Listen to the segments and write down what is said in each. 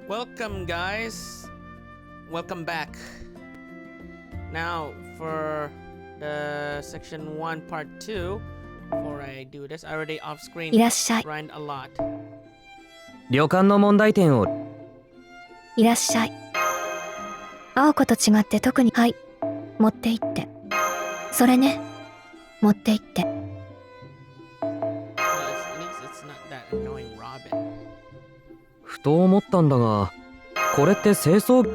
Welcome, guys. Welcome back. Now, for the section 1, part 2, before I do this, I already off screen いらっしゃい。 grind a lot. 旅館の問題点を。いらっしゃい。青子と違って特に、はい。持って行って。それね。持って行って。Well, at least it's not that annoying Robin. ふと思ったんだが、これって清掃。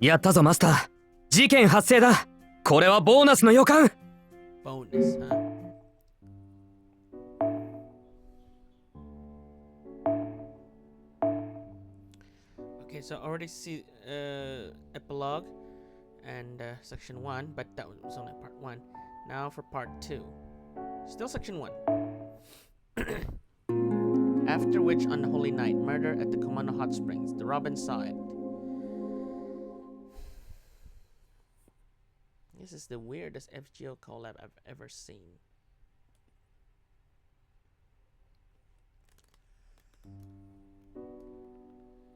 やったぞマスター。事件発生だ。これはボーナスの予感。Bonus, huh? Okay, so I already see epilogue and section 1, but that was only part 1. Now for part 2. Still section 1. After which unholy night, murder at the Kumano Hot Springs. The Robin saw it. This is the weirdest FGO collab I've ever seen.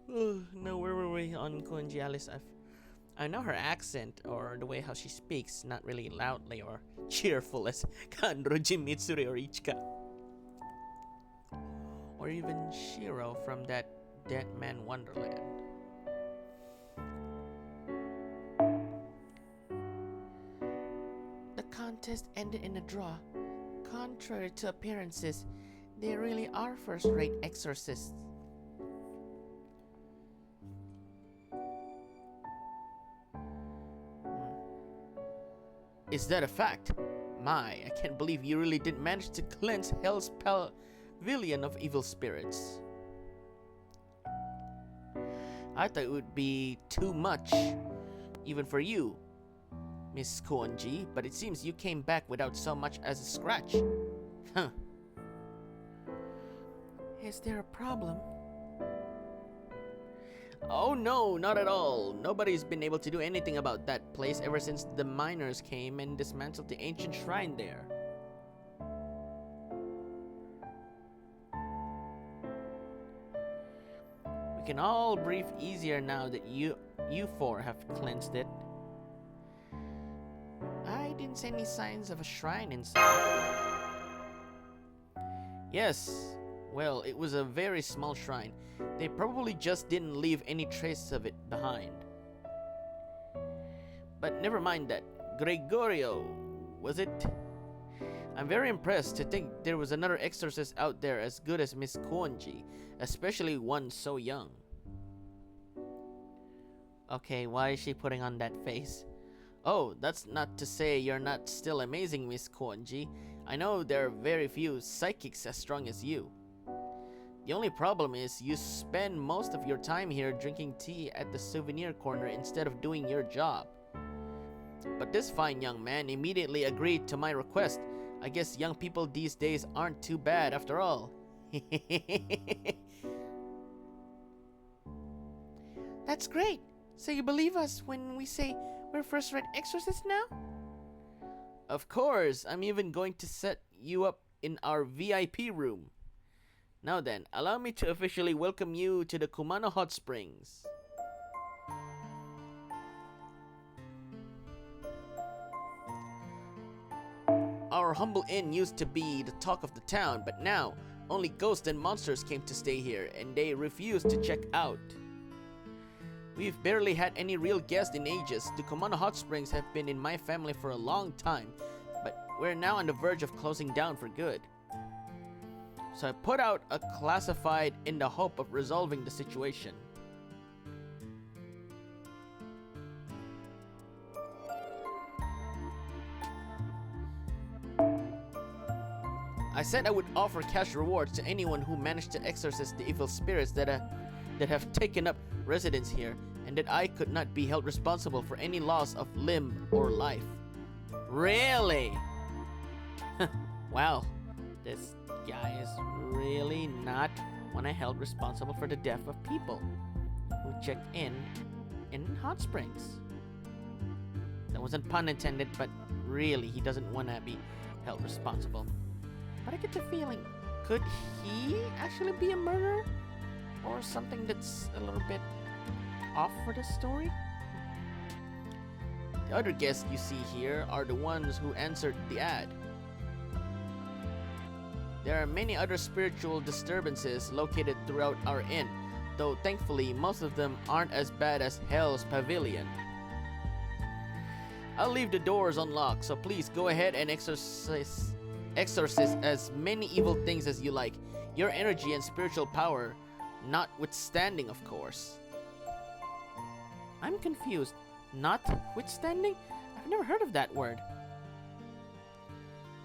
No, where were we on Konji Alice? I know her accent or the way how she speaks, not really loudly or cheerful as Kanroji Mitsuri or Ichika. Or even Shiro from that Dead Man Wonderland. The contest ended in a draw. Contrary to appearances, they really are first-rate exorcists. Is that a fact? My, I can't believe you really did manage to cleanse Hell's Pavilion of evil spirits. I thought it would be too much, even for you, Miss Koonji, but it seems you came back without so much as a scratch. Huh. Is there a problem? Oh no, not at all. Nobody's been able to do anything about that place ever since the miners came and dismantled the ancient shrine there. We can all breathe easier now that you four have cleansed it. I didn't see any signs of a shrine inside. Yes, well, it was a very small shrine. They probably just didn't leave any trace of it behind. But never mind that. Gregorio, was it? I'm very impressed to think there was another exorcist out there as good as Miss Koonji, especially one so young. Okay, why is she putting on that face? Oh, that's not to say you're not still amazing, Miss Koonji. I know there are very few psychics as strong as you. The only problem is you spend most of your time here drinking tea at the souvenir corner instead of doing your job. But this fine young man immediately agreed to my request. I guess young people these days aren't too bad after all. That's great. So you believe us when we say we're first-rate exorcists now? Of course. I'm even going to set you up in our VIP room. Now then, allow me to officially welcome you to the Kumano Hot Springs. Our humble inn used to be the talk of the town, but now only ghosts and monsters came to stay here, and they refused to check out. We've barely had any real guests in ages. The Kumano Hot Springs have been in my family for a long time, but we're now on the verge of closing down for good. So I put out a classified in the hope of resolving the situation. I said I would offer cash rewards to anyone who managed to exorcise the evil spirits that have taken up residence here, and that I could not be held responsible for any loss of limb or life. Really? Wow, this guy is really not one I held responsible for the death of people who checked in hot springs. That wasn't pun intended, but really he doesn't want to be held responsible. But I get the feeling, could he actually be a murderer? or something that's a little bit off for the story? The other guests you see here are the ones who answered the ad. There are many other spiritual disturbances located throughout our inn, though thankfully most of them aren't as bad as Hell's Pavilion. I'll leave the doors unlocked, so please go ahead and exorcise as many evil things as you like. Your energy and spiritual power notwithstanding, of course. I'm confused. Notwithstanding? I've never heard of that word.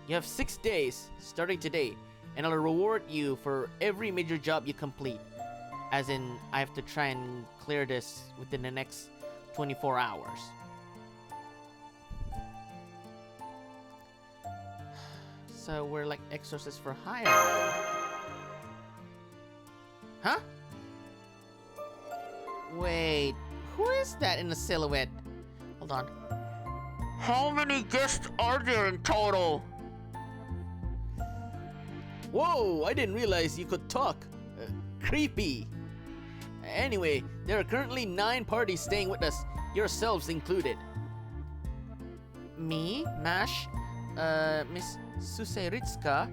You have 6 days, starting today, and I'll reward you for every major job you complete. As in, I have to try and clear this within the next 24 hours. So we're like exorcists for hire. Huh? Wait, who is that in the silhouette? Hold on. How many guests are there in total? Whoa, I didn't realize you could talk. Creepy. Anyway, there are currently 9 parties staying with us, yourselves included. Me, Mash, Miss Suseritska,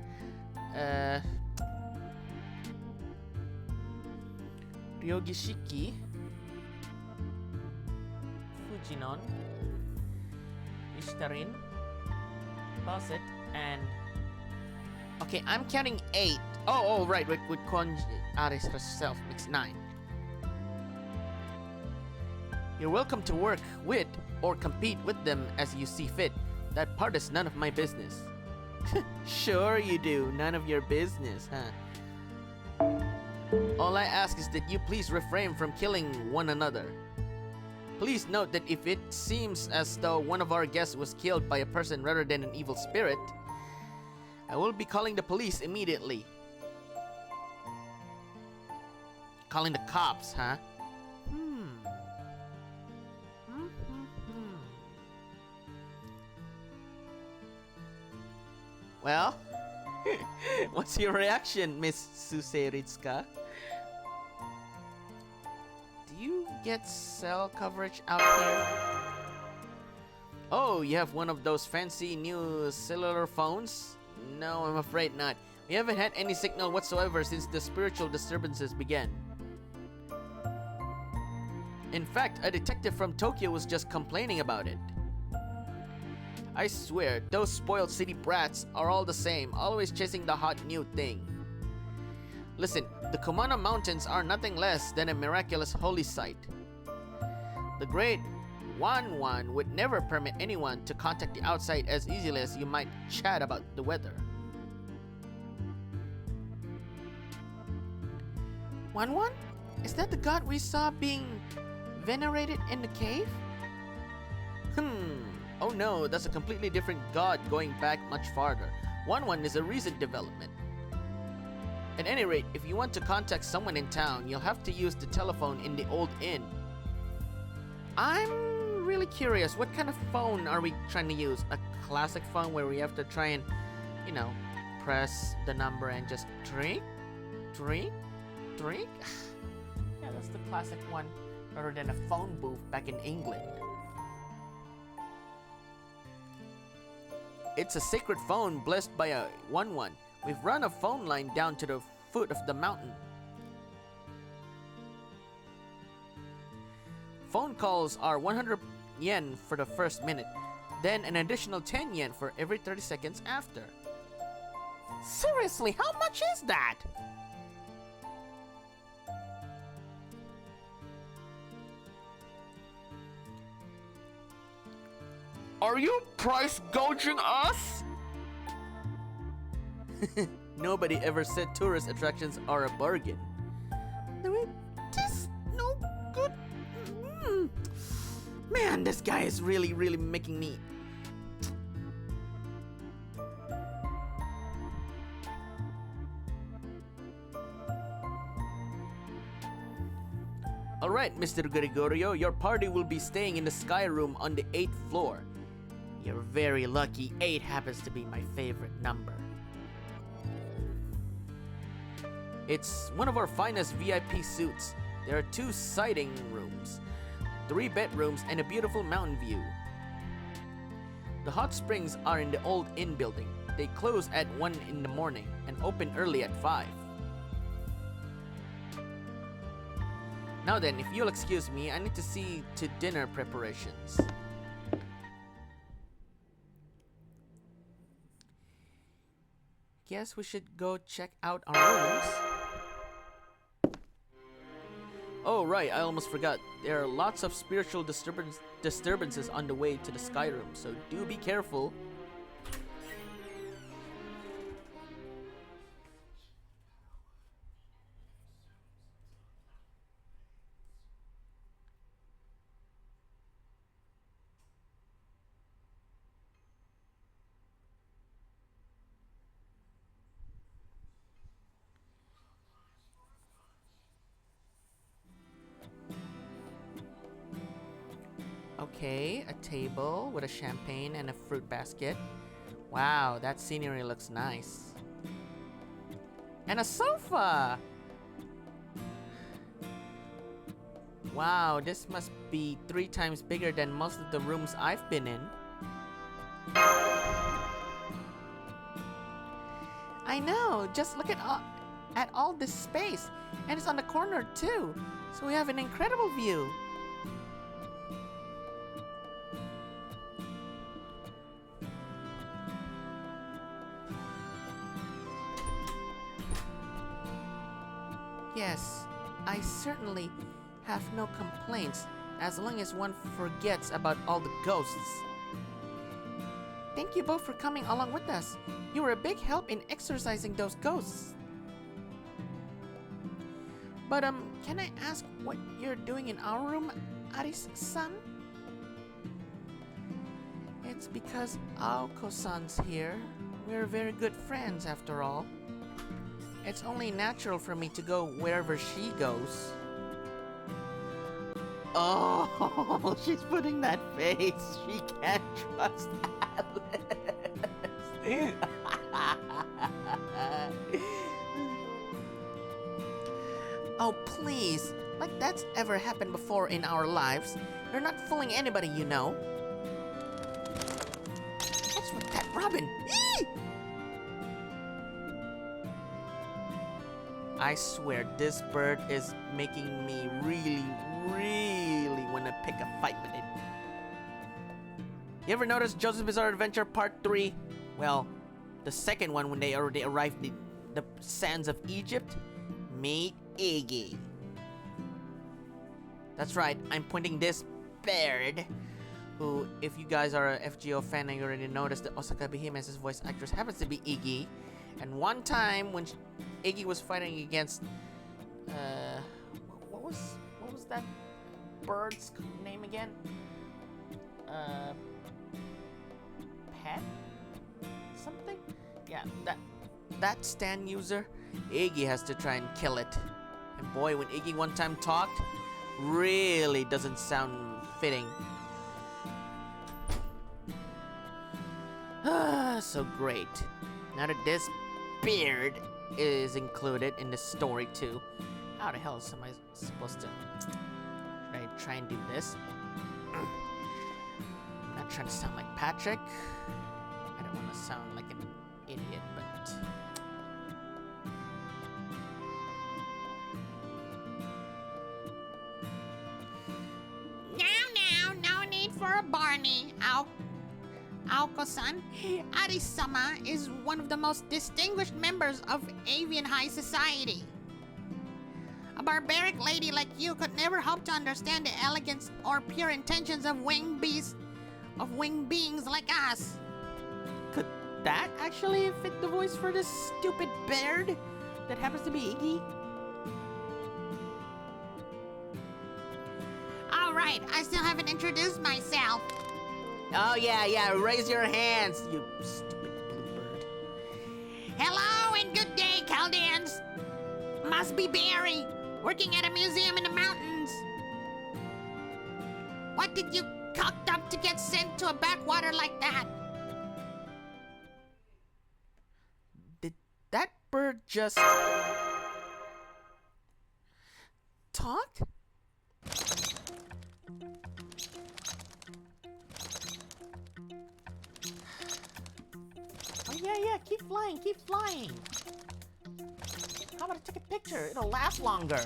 Ryogishiki, Fujinon, Ishtarin, Bassett, and... Okay, I'm counting 8. Oh, right, with Konji Aris herself makes 9. You're welcome to work with or compete with them as you see fit. That part is none of my business. Sure you do, none of your business, huh? All I ask is that you please refrain from killing one another. Please note that if it seems as though one of our guests was killed by a person rather than an evil spirit, I will be calling the police immediately. Calling the cops, huh? Well, what's your reaction, Miss Suseritska? Do you get cell coverage out here? Oh, you have one of those fancy new cellular phones? No, I'm afraid not. We haven't had any signal whatsoever since the spiritual disturbances began. In fact, a detective from Tokyo was just complaining about it. I swear, those spoiled city brats are all the same, always chasing the hot new thing. Listen, the Kumano Mountains are nothing less than a miraculous holy site. The great Wan would never permit anyone to contact the outside as easily as you might chat about the weather. Wan? Is that the god we saw being venerated in the cave? Oh no, that's a completely different god going back much farther. Wan is a recent development. At any rate, if you want to contact someone in town, you'll have to use the telephone in the old inn. I'm really curious, what kind of phone are we trying to use? A classic phone where we have to try and, press the number and just drink? Yeah, that's the classic one, rather than a phone booth back in England. It's a sacred phone blessed by a Wan. We've run a phone line down to the foot of the mountain. Phone calls are 100 yen for the first minute, then an additional 10 yen for every 30 seconds after. Seriously, how much is that? Are you price gouging us? Nobody ever said tourist attractions are a bargain. This no good. Man, this guy is really making me. Alright, Mr. Gregorio, your party will be staying in the sky room on the 8th floor. You're very lucky. 8 happens to be my favorite number. It's one of our finest VIP suites. There are 2 sighting rooms, 3 bedrooms, and a beautiful mountain view. The hot springs are in the old inn building. They close at 1 in the morning and open early at 5. Now then, if you'll excuse me, I need to see to dinner preparations. Guess we should go check out our rooms. Oh right, I almost forgot. There are lots of spiritual disturbances on the way to the sky room, so do be careful. Okay, a table with a champagne and a fruit basket. Wow, that scenery looks nice. And a sofa! Wow, this must be 3 times bigger than most of the rooms I've been in. I know, just look at all this space. And it's on the corner too. So we have an incredible view. Yes, I certainly have no complaints as long as one forgets about all the ghosts. Thank you both for coming along with us. You were a big help in exorcising those ghosts. But can I ask what you're doing in our room, Aris-san? It's because Aoko-san's here. We're very good friends after all. It's only natural for me to go wherever she goes. Oh, she's putting that face. She can't trust Alice. Oh, please. Like that's ever happened before in our lives. You're not fooling anybody, you know. What's with that robin? Eee! I swear, this bird is making me really want to pick a fight with it. You ever notice Joseph's Bizarre Adventure Part 3? Well, the second one when they already arrived in the sands of Egypt? Meet Iggy. That's right, I'm pointing this bird, who, if you guys are a FGO fan and you already noticed that Osaka Behemoth's voice actress happens to be Iggy. And one time when Iggy was fighting against what was that bird's name again? Pet? Something? Yeah, that stand user, Iggy has to try and kill it. And boy, when Iggy one time talked, really doesn't sound fitting. So great. Now that this beard is included in the story too. How the hell is somebody supposed to... Should I try and do this? I'm not trying to sound like Patrick. I don't want to sound like an idiot, but... Now, no need for a Barney. Aoko-san, Aris-sama is one of the most distinguished members of avian high society. A barbaric lady like you could never hope to understand the elegance or pure intentions of winged beings like us. Could that actually fit the voice for this stupid bird that happens to be Iggy? Alright, I still haven't introduced myself. Oh yeah, raise your hands, you stupid bluebird. Hello and good day, Chaldeans. Must be Barry, working at a museum in the mountains. What did you cocked up to get sent to a backwater like that? Did that bird just... talked? Oh yeah, keep flying. How about I take a picture? It'll last longer.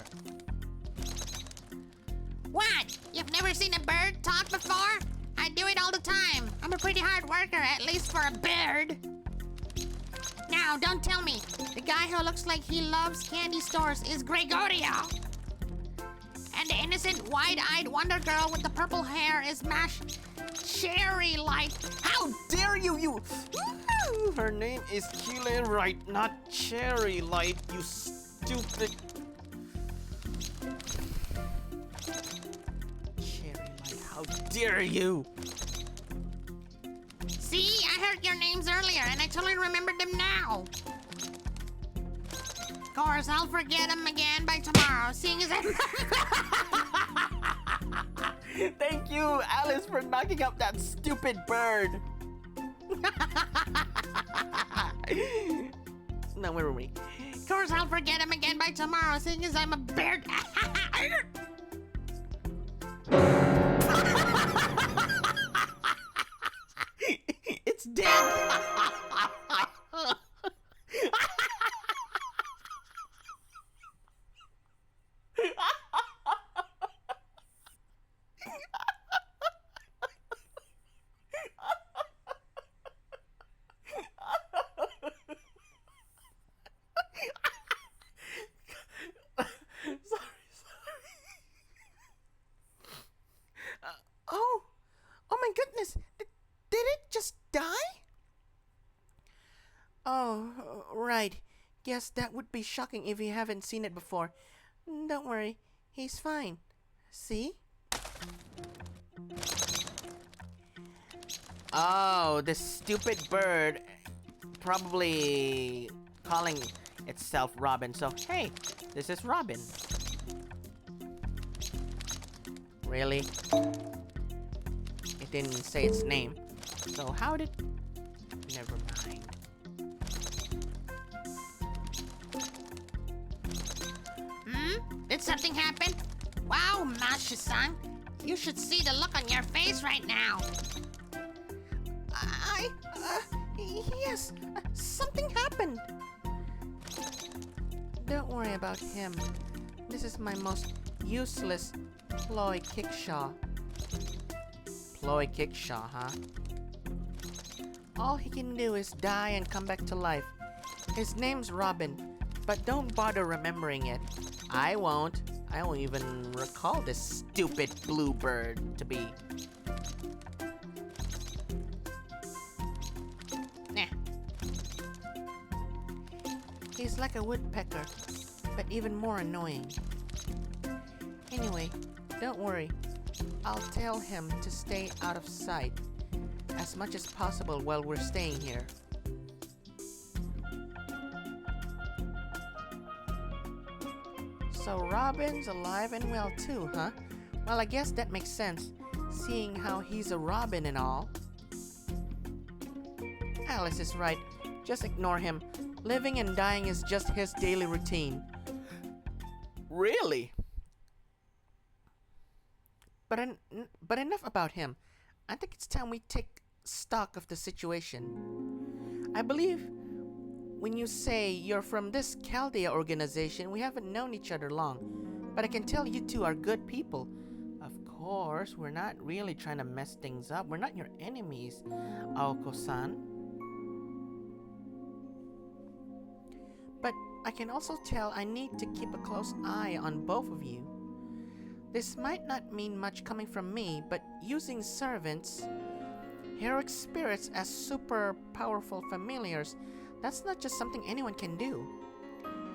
What? You've never seen a bird talk before? I do it all the time. I'm a pretty hard worker, at least for a bird. Now, don't tell me. The guy who looks like he loves candy stores is Gregorio. And the innocent, wide-eyed wonder girl with the purple hair is Mash Cherry Light. How dare you! Her name is Keelan Wright, not Cherry Light, you stupid... Cherry Light, how dare you! See, I heard your names earlier, and I totally remembered them now. Of course, I'll forget them again by tomorrow, seeing as I'm... Thank you, Alice, for knocking up that stupid bird. No, where were we? Of course, I'll forget them again by tomorrow, seeing as I'm a bird. It's dead. Oh my goodness! Did it just die? Oh, right. Guess that would be shocking if you haven't seen it before. Don't worry, he's fine. See? Oh, this stupid bird probably calling itself Robin. So, hey, this is Robin. Really? It didn't say its name. So how did... Never mind. Did something happen? Wow, Masha-san. You should see the look on your face right now. Yes, something happened. Don't worry about him. This is my most useless ploy kickshaw. Ploy kickshaw, huh? All he can do is die and come back to life. His name's Robin, but don't bother remembering it. I won't. I won't even recall this stupid blue bird to be. Nah. He's like a woodpecker, but even more annoying. Anyway, don't worry. I'll tell him to stay out of sight as much as possible while we're staying here. So Robin's alive and well too, huh? Well, I guess that makes sense, seeing how he's a Robin and all. Alice is right. Just ignore him. Living and dying is just his daily routine. Really? But enough about him. I think it's time we take stock of the situation. I believe when you say you're from this Chaldea organization, we haven't known each other long. But I can tell you two are good people. Of course, we're not really trying to mess things up. We're not your enemies, Aoko-san. But I can also tell I need to keep a close eye on both of you. This might not mean much coming from me, but using servants, heroic spirits as super powerful familiars, that's not just something anyone can do.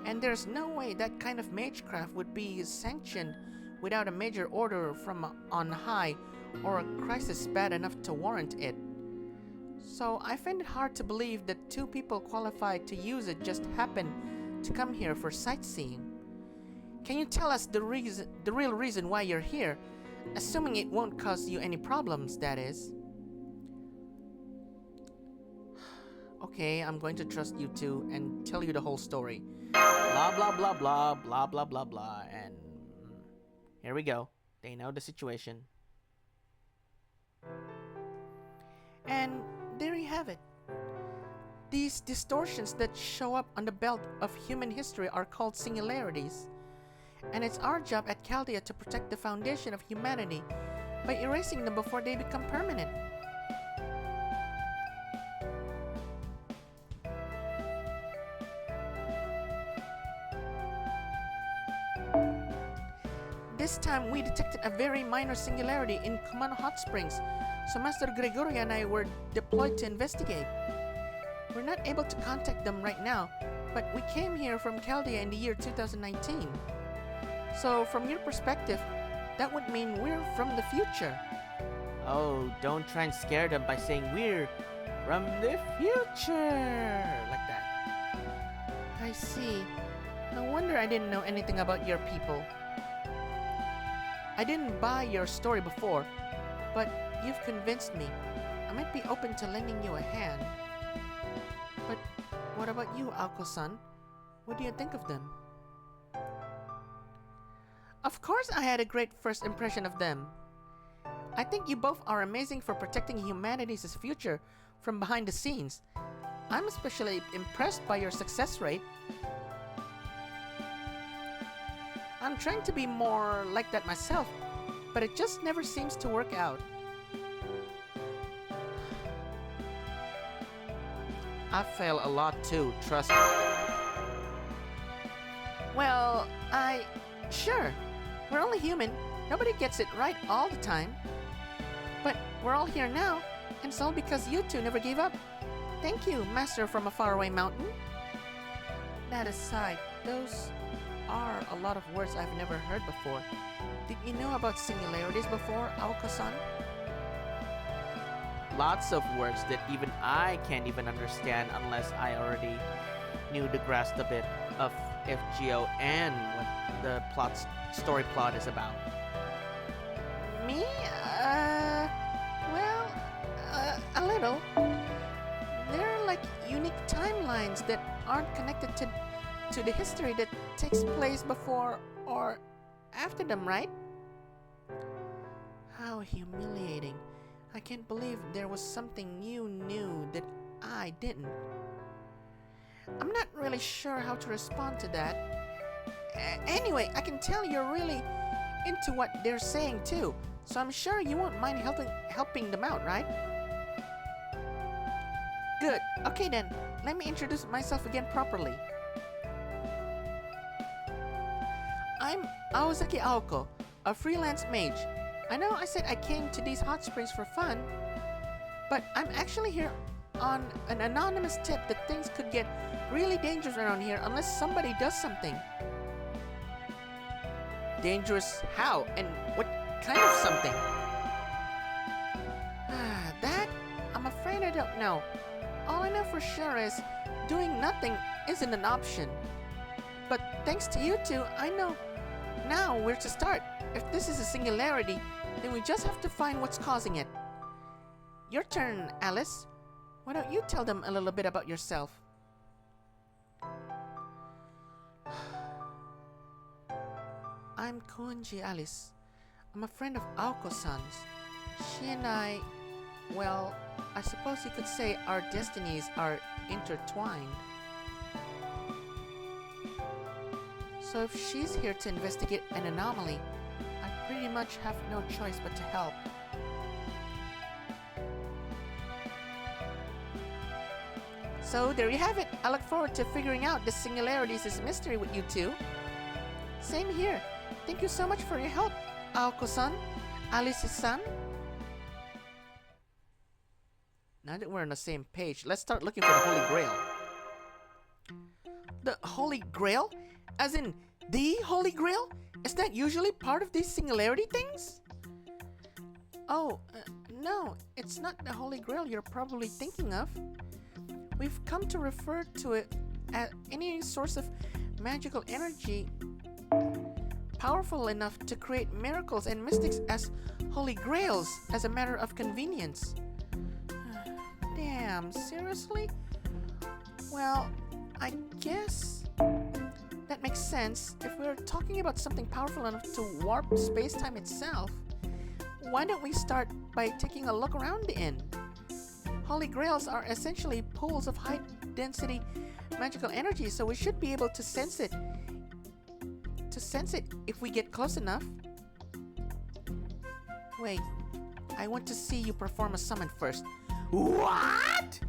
And there's no way that kind of magecraft would be sanctioned without a major order from on high or a crisis bad enough to warrant it. So I find it hard to believe that two people qualified to use it just happened to come here for sightseeing. Can you tell us the real reason why you're here? Assuming it won't cause you any problems, that is. Okay, I'm going to trust you two and tell you the whole story. Blah blah blah blah blah blah blah blah and Here we go. They know the situation. And there you have it. These distortions that show up on the belt of human history are called singularities. And it's our job at Chaldea to protect the foundation of humanity by erasing them before they become permanent. This time we detected a very minor singularity in Kumano Hot Springs, so Master Gregorio and I were deployed to investigate. We're not able to contact them right now, but we came here from Chaldea in the year 2019. So from your perspective, that would mean we're from the future. Oh, don't try and scare them by saying we're from the future like that. I see. No wonder I didn't know anything about your people. I didn't buy your story before, but you've convinced me. I might be open to lending you a hand. But what about you, Aoko-san? What do you think of them? Of course I had a great first impression of them. I think you both are amazing for protecting humanity's future from behind the scenes. I'm especially impressed by your success rate. I'm trying to be more like that myself, but it just never seems to work out. I fail a lot too, trust me. Well, Sure, we're only human. Nobody gets it right all the time. But we're all here now, and it's all because you two never gave up. Thank you, Master from a faraway mountain. That aside, those are a lot of words I've never heard before. Did you know about singularities before, Aoko-san? Lots of words that even I can't even understand unless I already knew the grasp a bit of FGO and what the story plot is about. Me? A little. They're like unique timelines that aren't connected to the history that takes place before or after them, right? How humiliating. I can't believe there was something you knew that I didn't. I'm not really sure how to respond to that. Anyway, I can tell you're really into what they're saying too, so I'm sure you won't mind helping them out, right? Good. Okay then, let me introduce myself again properly. I'm Aozaki Aoko, a freelance mage. I know I said I came to these hot springs for fun, but I'm actually here on an anonymous tip that things could get really dangerous around here unless somebody does something. Dangerous how? And what kind of something? That? I'm afraid I don't know. All I know for sure is doing nothing isn't an option. But thanks to you two, I know now where to start. If this is a singularity, then we just have to find what's causing it. Your turn, Alice. Why don't you tell them a little bit about yourself? I'm Konji Alice. I'm a friend of Aoko-san's. She and I, well, I suppose you could say our destinies are intertwined. So if she's here to investigate an anomaly, I pretty much have no choice but to help. So there you have it. I look forward to figuring out the singularities' mystery with you two. Same here. Thank you so much for your help, Aoko-san, Alice-san. Now that we're on the same page, let's start looking for the Holy Grail. The Holy Grail? As in, the Holy Grail? Is that usually part of these singularity things? Oh, no, it's not the Holy Grail you're probably thinking of. We've come to refer to it as any source of magical energy powerful enough to create miracles and mystics as Holy Grails as a matter of convenience. Damn, seriously? Well, I guess That makes sense. If we're talking about something powerful enough to warp space-time itself, why don't we start by taking a look around the inn? Holy Grails are essentially pools of high-density magical energy, so we should be able to sense it. If we get close enough. Wait, I want to see you perform a summon first. What?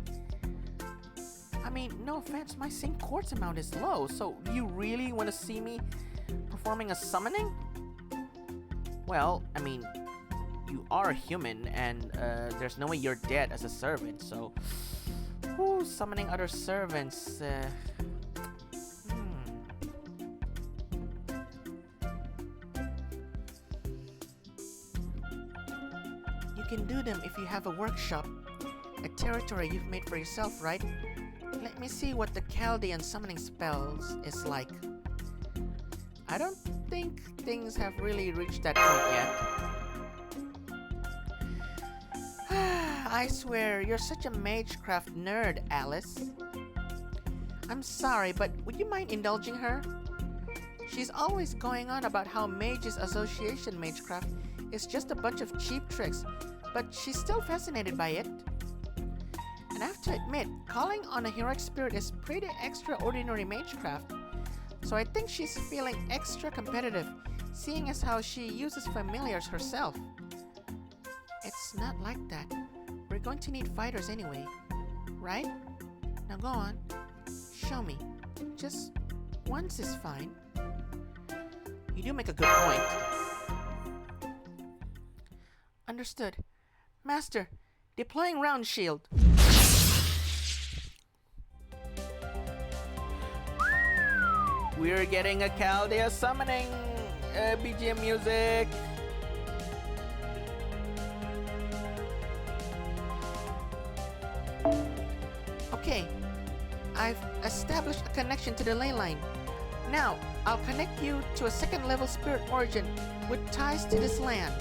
I mean, no offense, my sync quartz amount is low, so you really want to see me performing a summoning? Well, I mean, you are a human, and there's no way you're dead as a servant, so... summoning other servants, You can do them if you have a workshop, a territory you've made for yourself, right? Let me see what the Chaldean summoning spells is like. I don't think things have really reached that point yet. I swear, you're such a magecraft nerd, Alice. I'm sorry, but would you mind indulging her? She's always going on about how Mages Association Magecraft is just a bunch of cheap tricks, but she's still fascinated by it. And I have to admit, calling on a heroic spirit is pretty extraordinary magecraft. So I think she's feeling extra competitive, seeing as how she uses familiars herself. It's not like that. We're going to need fighters anyway, right? Now go on, show me. Just once is fine. You do make a good point. Understood. Master, deploying round shield. We're getting a Chaldea summoning BGM music. Okay, I've established a connection to the ley line. Now, I'll connect you to a second level spirit origin with ties to this land.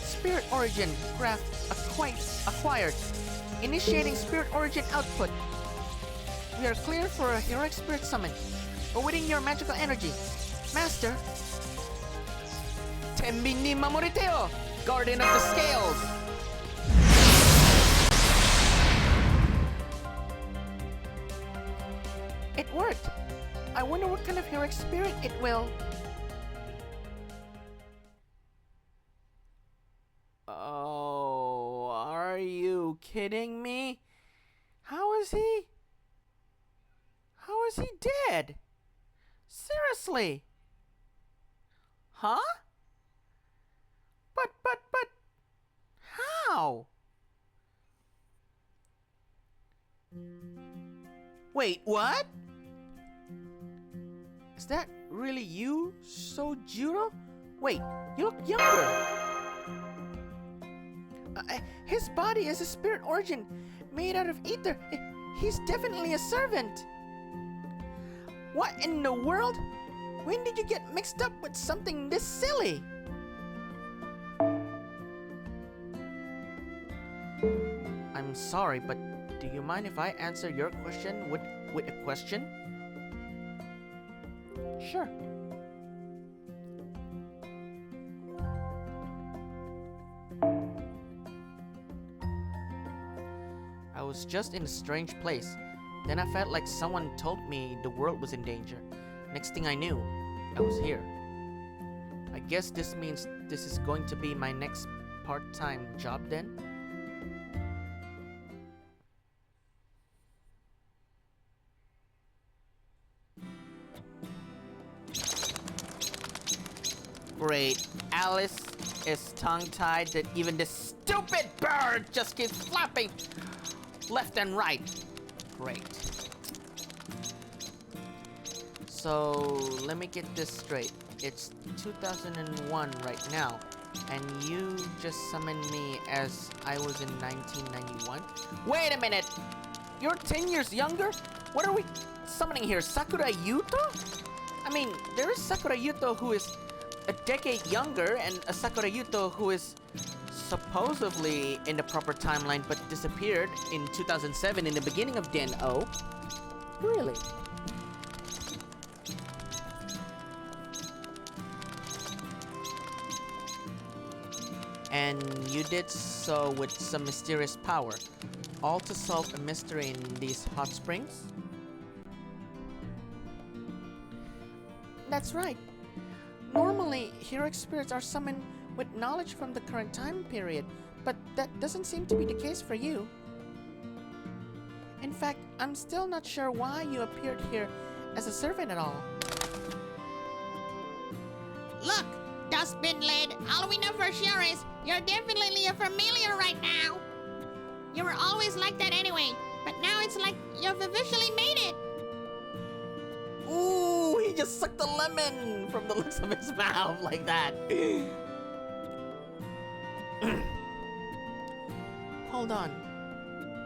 Spirit origin graph acquired. Initiating spirit origin output. We are clear for a heroic spirit summon. Awaiting your magical energy. Master. Tenbin ni mamoriteo, Guardian of the Scales. It worked. I wonder what kind of heroic spirit it will. Oh, are you kidding me? How is he dead? Seriously? Huh? But, how? Wait, what? Is that really you, Sojuro? Wait, you look younger. His body is a spirit origin made out of ether. He's definitely a servant. What in the world? When did you get mixed up with something this silly? I'm sorry, but do you mind if I answer your question with a question? Sure. I was just in a strange place. Then I felt like someone told me the world was in danger. Next thing I knew, I was here. I guess this means this is going to be my next part-time job then? Great. Alice is tongue-tied that even this stupid bird just keeps flapping left and right. Great. So, let me get this straight. It's 2001 right now, and you just summoned me as I was in 1991? Wait a minute! You're 10 years younger? What are we summoning here? Sakura Yuto? I mean, there is Sakura Yuto who is a decade younger, and a Sakura Yuto who is supposedly in the proper timeline but disappeared in 2007 in the beginning of Den O. Really? And you did so with some mysterious power, all to solve a mystery in these hot springs? That's right. Normally, heroic spirits are summoned with knowledge from the current time period, but that doesn't seem to be the case for you. In fact, I'm still not sure why you appeared here as a servant at all. Look, Dustbin Lid, all we know for sure is you're definitely a familiar right now. You were always like that anyway, but now it's like you've officially made it. Ooh, he just sucked the lemon from the looks of his mouth like that. Hold on.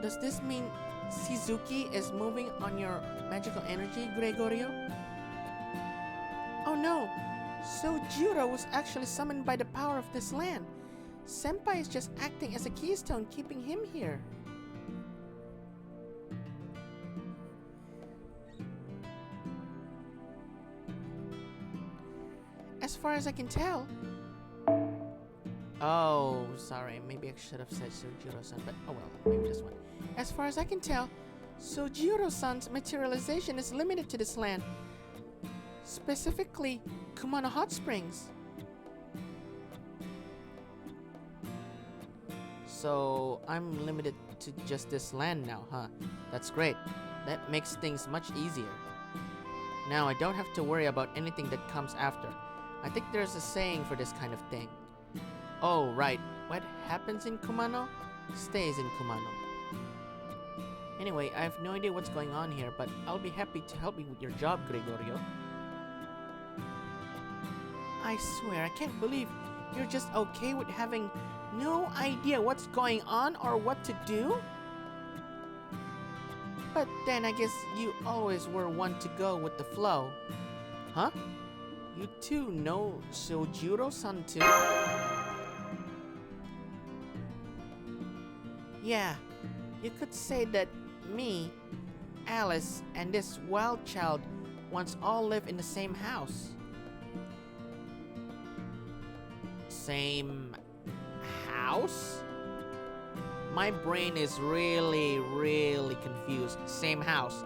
Does this mean Shizuki is moving on your magical energy, Gregorio? Oh no! Sojiro was actually summoned by the power of this land. Senpai is just acting as a keystone keeping him here. As far as I can tell. Oh, sorry. Maybe I should have said Sojiro-san, but oh well, maybe just one. As far as I can tell, Sojiro-san's materialization is limited to this land. Specifically, Kumano Hot Springs. So I'm limited to just this land now, huh? That's great. That makes things much easier. Now I don't have to worry about anything that comes after. I think there's a saying for this kind of thing. Oh, right. What happens in Kumano stays in Kumano. Anyway, I have no idea what's going on here, but I'll be happy to help you with your job, Gregorio. I swear, I can't believe you're just okay with having no idea what's going on or what to do? But then I guess you always were one to go with the flow. Huh? You too know Sojiro-san too? Yeah, you could say that me, Alice, and this wild child once all lived in the same house. Same house? My brain is really confused. Same house.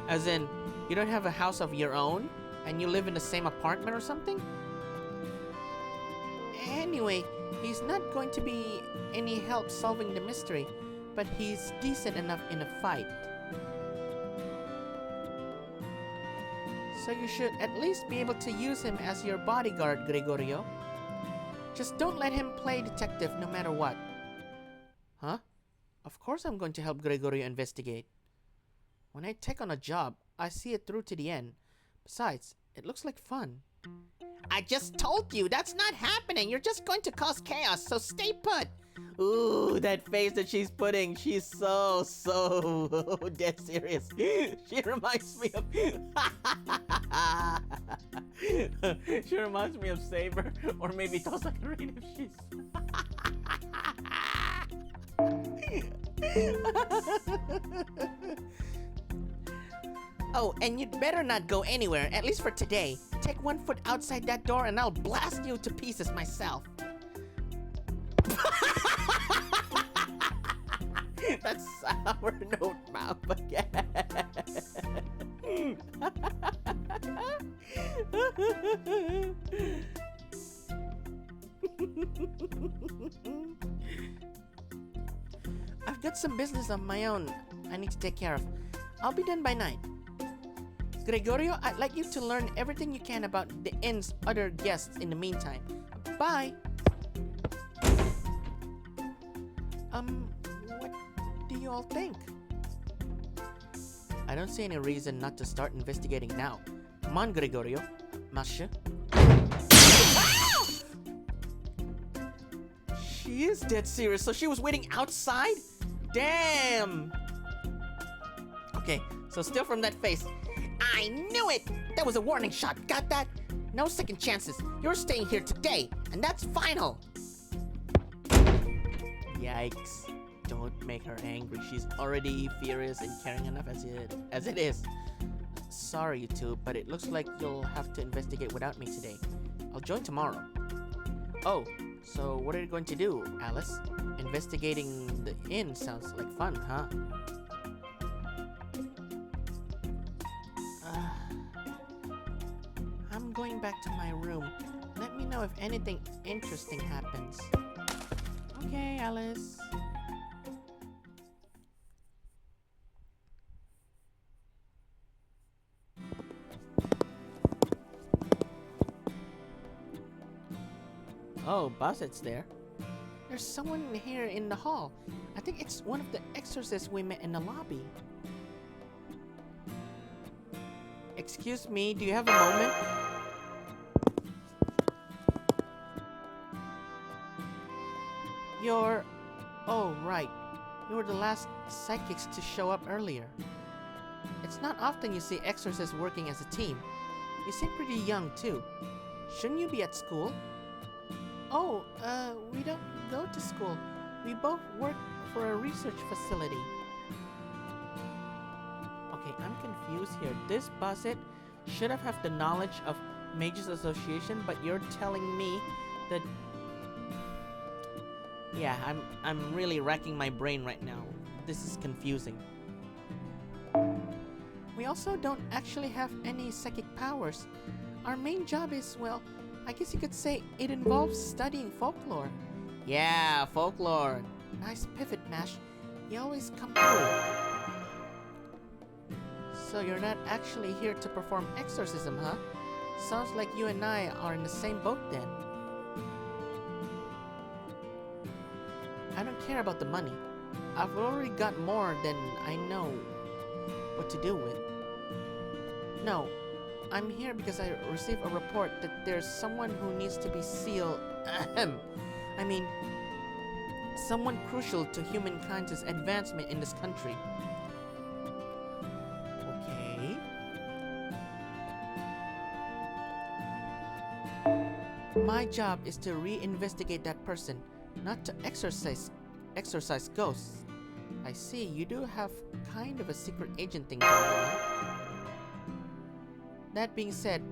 As in, you don't have a house of your own? And you live in the same apartment or something? Anyway, he's not going to be any help solving the mystery, but he's decent enough in a fight. So you should at least be able to use him as your bodyguard, Gregorio. Just don't let him play detective no matter what. Huh? Of course I'm going to help Gregorio investigate. When I take on a job, I see it through to the end. Besides, it looks like fun. I just told you, that's not happening. You're just going to cause chaos, so stay put. Ooh, that face that she's putting. She's so dead serious. She reminds me of... she reminds me of Saber. Or maybe Tosakarine if she's... Oh, and you'd better not go anywhere, at least for today. Take one foot outside that door and I'll blast you to pieces myself. That's sour note mouth again. I've got some business of my own I need to take care of. I'll be done by 9. Gregorio, I'd like you to learn everything you can about the inn's other guests in the meantime. Bye! What do you all think? I don't see any reason not to start investigating now. Come on, Gregorio. Monsieur. She is dead serious, so she was waiting outside? Damn! Okay, so still from that face. I knew it! That was a warning shot, got that? No second chances. You're staying here today, and that's final! Yikes. Don't make her angry. She's already furious and caring enough as it is. Sorry, you two, but it looks like you'll have to investigate without me today. I'll join tomorrow. Oh, so what are you going to do, Alice? Investigating the inn sounds like fun, huh? I'm going back to my room. Let me know if anything interesting happens. Okay, Alice. Oh, Bassett's there. There's someone here in the hall. I think it's one of the exorcists we met in the lobby. Excuse me, do you have a moment? You're... Oh, right. You were the last psychics to show up earlier. It's not often you see exorcists working as a team. You seem pretty young, too. Shouldn't you be at school? Oh, we don't go to school. We both work for a research facility. Okay, I'm confused here. This Bassett should have the knowledge of Mages Association, but you're telling me that... Yeah, I'm really racking my brain right now. This is confusing. We also don't actually have any psychic powers. Our main job is, well, I guess you could say it involves studying folklore. Yeah, folklore. Nice pivot, Mash. You always come through. So you're not actually here to perform exorcism, huh? Sounds like you and I are in the same boat then. I don't care about the money. I've already got more than I know what to do with. No, I'm here because I received a report that there's someone who needs to be sealed. I mean, someone crucial to humankind's advancement in this country. Okay. My job is to reinvestigate that person, not to exorcise ghosts. I see, you do have kind of a secret agent thing going on. That being said,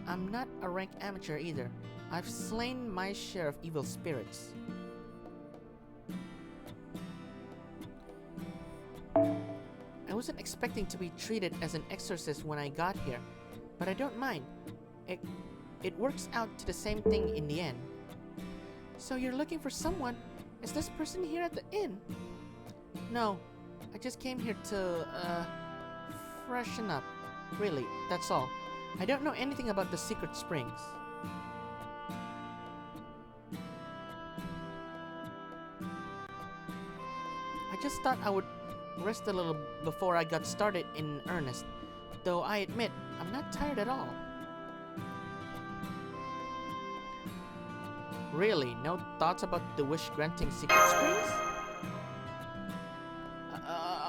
I'm not a rank amateur either. I've slain my share of evil spirits. I wasn't expecting to be treated as an exorcist when I got here, but I don't mind. It works out to the same thing in the end. So you're looking for someone? Is this person here at the inn? No, I just came here to, freshen up. Really, that's all. I don't know anything about the secret springs. I just thought I would rest a little before I got started in earnest. Though I admit, I'm not tired at all. Really, no thoughts about the wish-granting secret springs?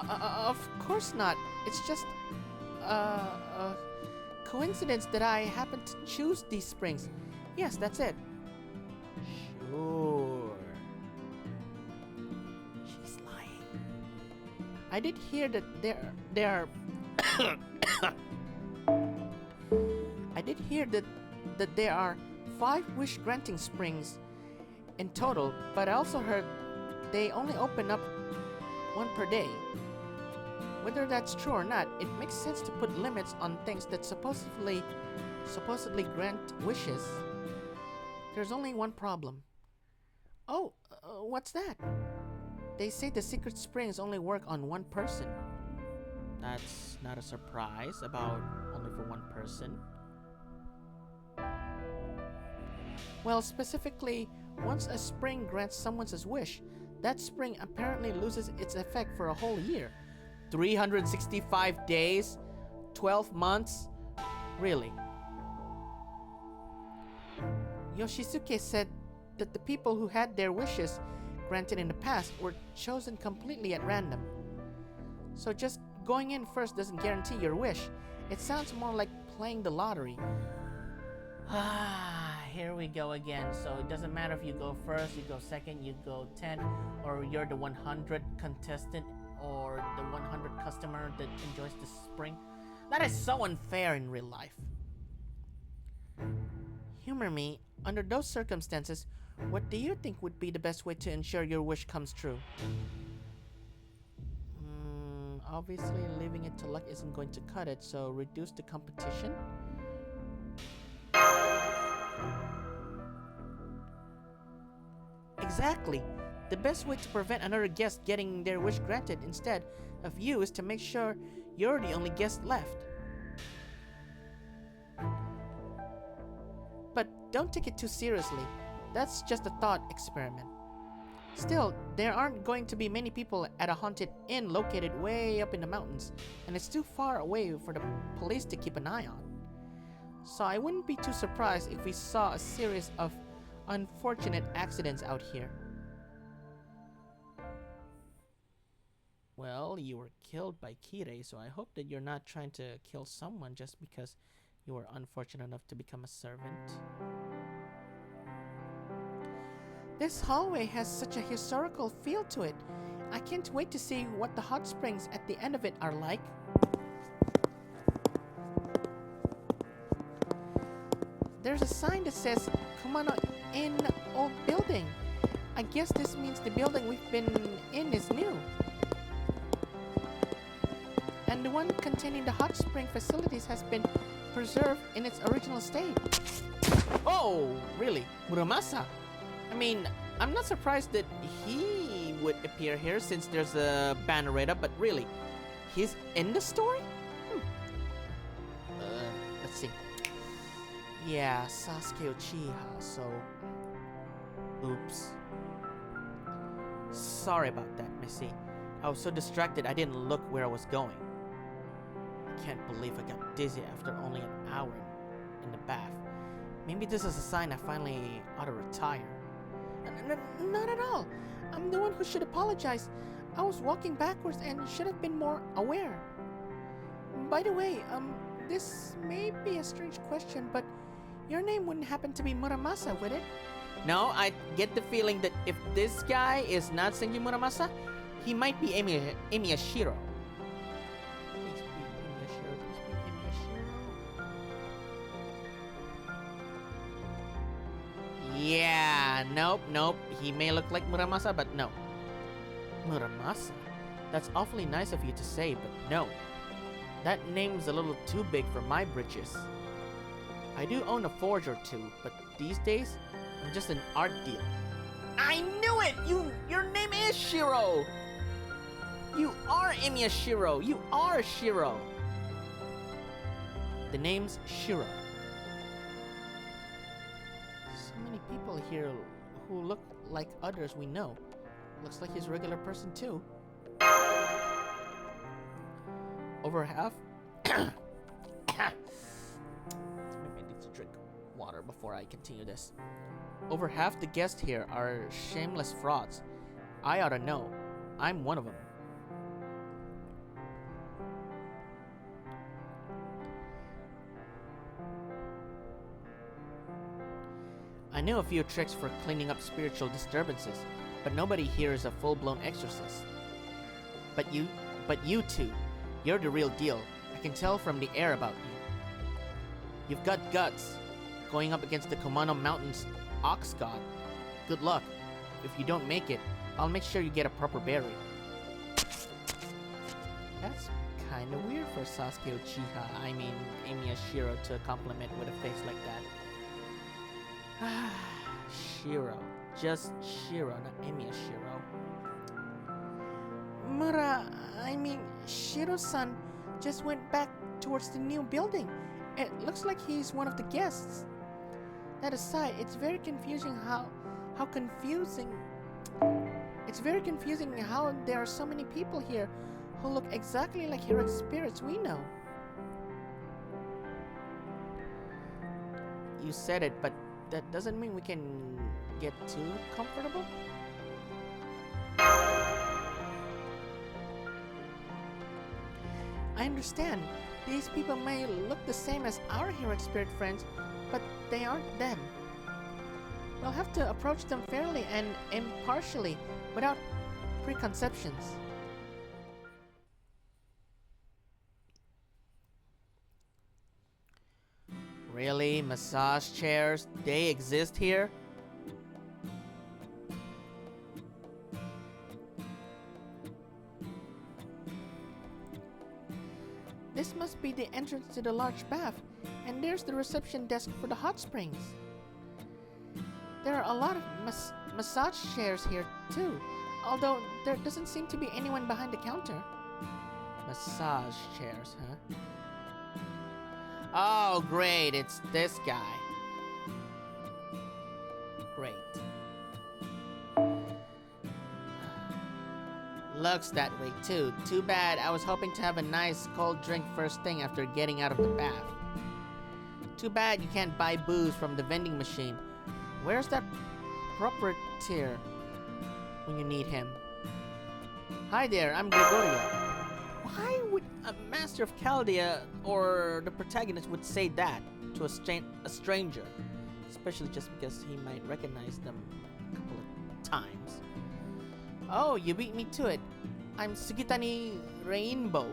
Of course not. It's just, coincidence that I happen to choose these springs. Yes, that's it. Sure. She's lying. I did hear that there are I did hear that there are 5 wish-granting springs in total, but I also heard they only open up 1 per day. Whether that's true or not, it makes sense to put limits on things that supposedly grant wishes. There's only one problem. Oh, what's that? They say the secret springs only work on 1 person. That's not a surprise about only for 1 person. Well, specifically, once a spring grants someone's wish, that spring apparently loses its effect for a whole year. 365 days? 12 months? Really? Yoshisuke said that the people who had their wishes granted in the past were chosen completely at random. So just going in first doesn't guarantee your wish. It sounds more like playing the lottery. here we go again. So it doesn't matter if you go first, you go second, you go 10, or you're the 100 contestant or the 100 customer that enjoys the spring. That is so unfair in real life. Humor me, under those circumstances, what do you think would be the best way to ensure your wish comes true? Obviously, leaving it to luck isn't going to cut it, so reduce the competition? Exactly! The best way to prevent another guest getting their wish granted instead of you is to make sure you're the only guest left. But don't take it too seriously. That's just a thought experiment. Still, there aren't going to be many people at a haunted inn located way up in the mountains, and it's too far away for the police to keep an eye on. So I wouldn't be too surprised if we saw a series of unfortunate accidents out here. Well, you were killed by Kirei, so I hope that you're not trying to kill someone just because you were unfortunate enough to become a servant. This hallway has such a historical feel to it. I can't wait to see what the hot springs at the end of it are like. There's a sign that says Kumano Inn Old Building. I guess this means the building we've been in is new. And the one containing the hot spring facilities has been preserved in its original state. Oh, really? Muramasa? I mean, I'm not surprised that he would appear here since there's a banneretta, but really, he's in the story? Let's see. Yeah, Sasuke Uchiha, so... Oops. Sorry about that, Missy. I was so distracted I didn't look where I was going. I can't believe I got dizzy after only an hour in the bath. Maybe this is a sign I finally ought to retire. Not at all. I'm the one who should apologize. I was walking backwards and should have been more aware. By the way, this may be a strange question, but your name wouldn't happen to be Muramasa, would it? No, I get the feeling that if this guy is not Senju Muramasa, he might be Emiyashiro. Please be Emiyashiro, please be Emiyashiro. Yeah, nope. He may look like Muramasa, but no. Muramasa? That's awfully nice of you to say, but no. That name's a little too big for my britches. I do own a forge or two, but these days, I'm just an art dealer. I knew it! Your name is Shiro! You are Emiyashiro! You are Shiro! The name's Shiro. So many people here who look like others we know. Looks like he's a regular person too. Over half? Maybe I need to drink water before I continue this. Over half the guests here are shameless frauds. I ought to know. I'm one of them. I know a few tricks for cleaning up spiritual disturbances, but nobody here is a full-blown exorcist. But you two, you're the real deal. I can tell from the air about you. You've got guts. Going up against the Kumano Mountains Ox God. Good luck. If you don't make it, I'll make sure you get a proper burial. That's kinda weird for Sasuke Uchiha, I mean Emiyashiro, to compliment with a face like that. Shiro. Just Shiro, not Emiyashiro. Shiro-san just went back towards the new building. It looks like he's one of the guests. That aside, it's very confusing how there are so many people here who look exactly like heroic spirits we know. You said it, but that doesn't mean we can get too comfortable. I understand. These people may look the same as our heroic spirit friends, but they aren't them. We'll have to approach them fairly and impartially, without preconceptions. Really? Massage chairs? They exist here? This must be the entrance to the large bath, and there's the reception desk for the hot springs. There are a lot of massage chairs here too, although there doesn't seem to be anyone behind the counter. Massage chairs, huh? Oh, great, it's this guy. Great. Looks that way too. Too bad. I was hoping to have a nice cold drink first thing after getting out of the bath. Too bad you can't buy booze from the vending machine. Where's that proprietor when you need him? Hi there, I'm Gregorio. Why would a master of Chaldea or the protagonist would say that to a stranger? Especially just because he might recognize them a couple of times. Oh, you beat me to it. I'm Sugitani Rainbow,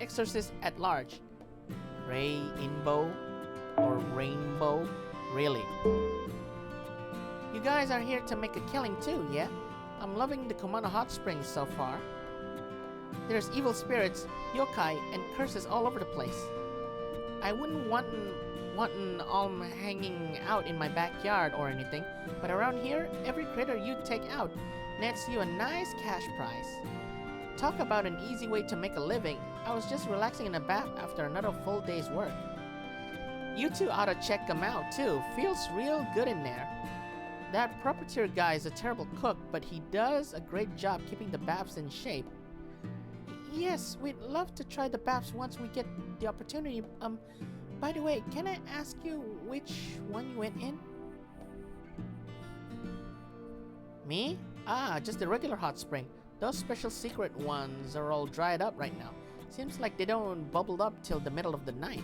exorcist at large. Rainbow? Or Rainbow? Really? You guys are here to make a killing too, yeah? I'm loving the Kumano Hot Springs so far. There's evil spirits, yokai, and curses all over the place. I wouldn't want all hanging out in my backyard or anything, but around here, every critter you take out nets you a nice cash prize. Talk about an easy way to make a living. I was just relaxing in a bath after another full day's work. You two ought to check them out too. Feels real good in there. That proprietor guy is a terrible cook, but he does a great job keeping the baths in shape. Yes, we'd love to try the baths once we get the opportunity. By the way, can I ask you which one you went in? Me? Ah, just the regular hot spring. Those special secret ones are all dried up right now. Seems like they don't bubble up till the middle of the night.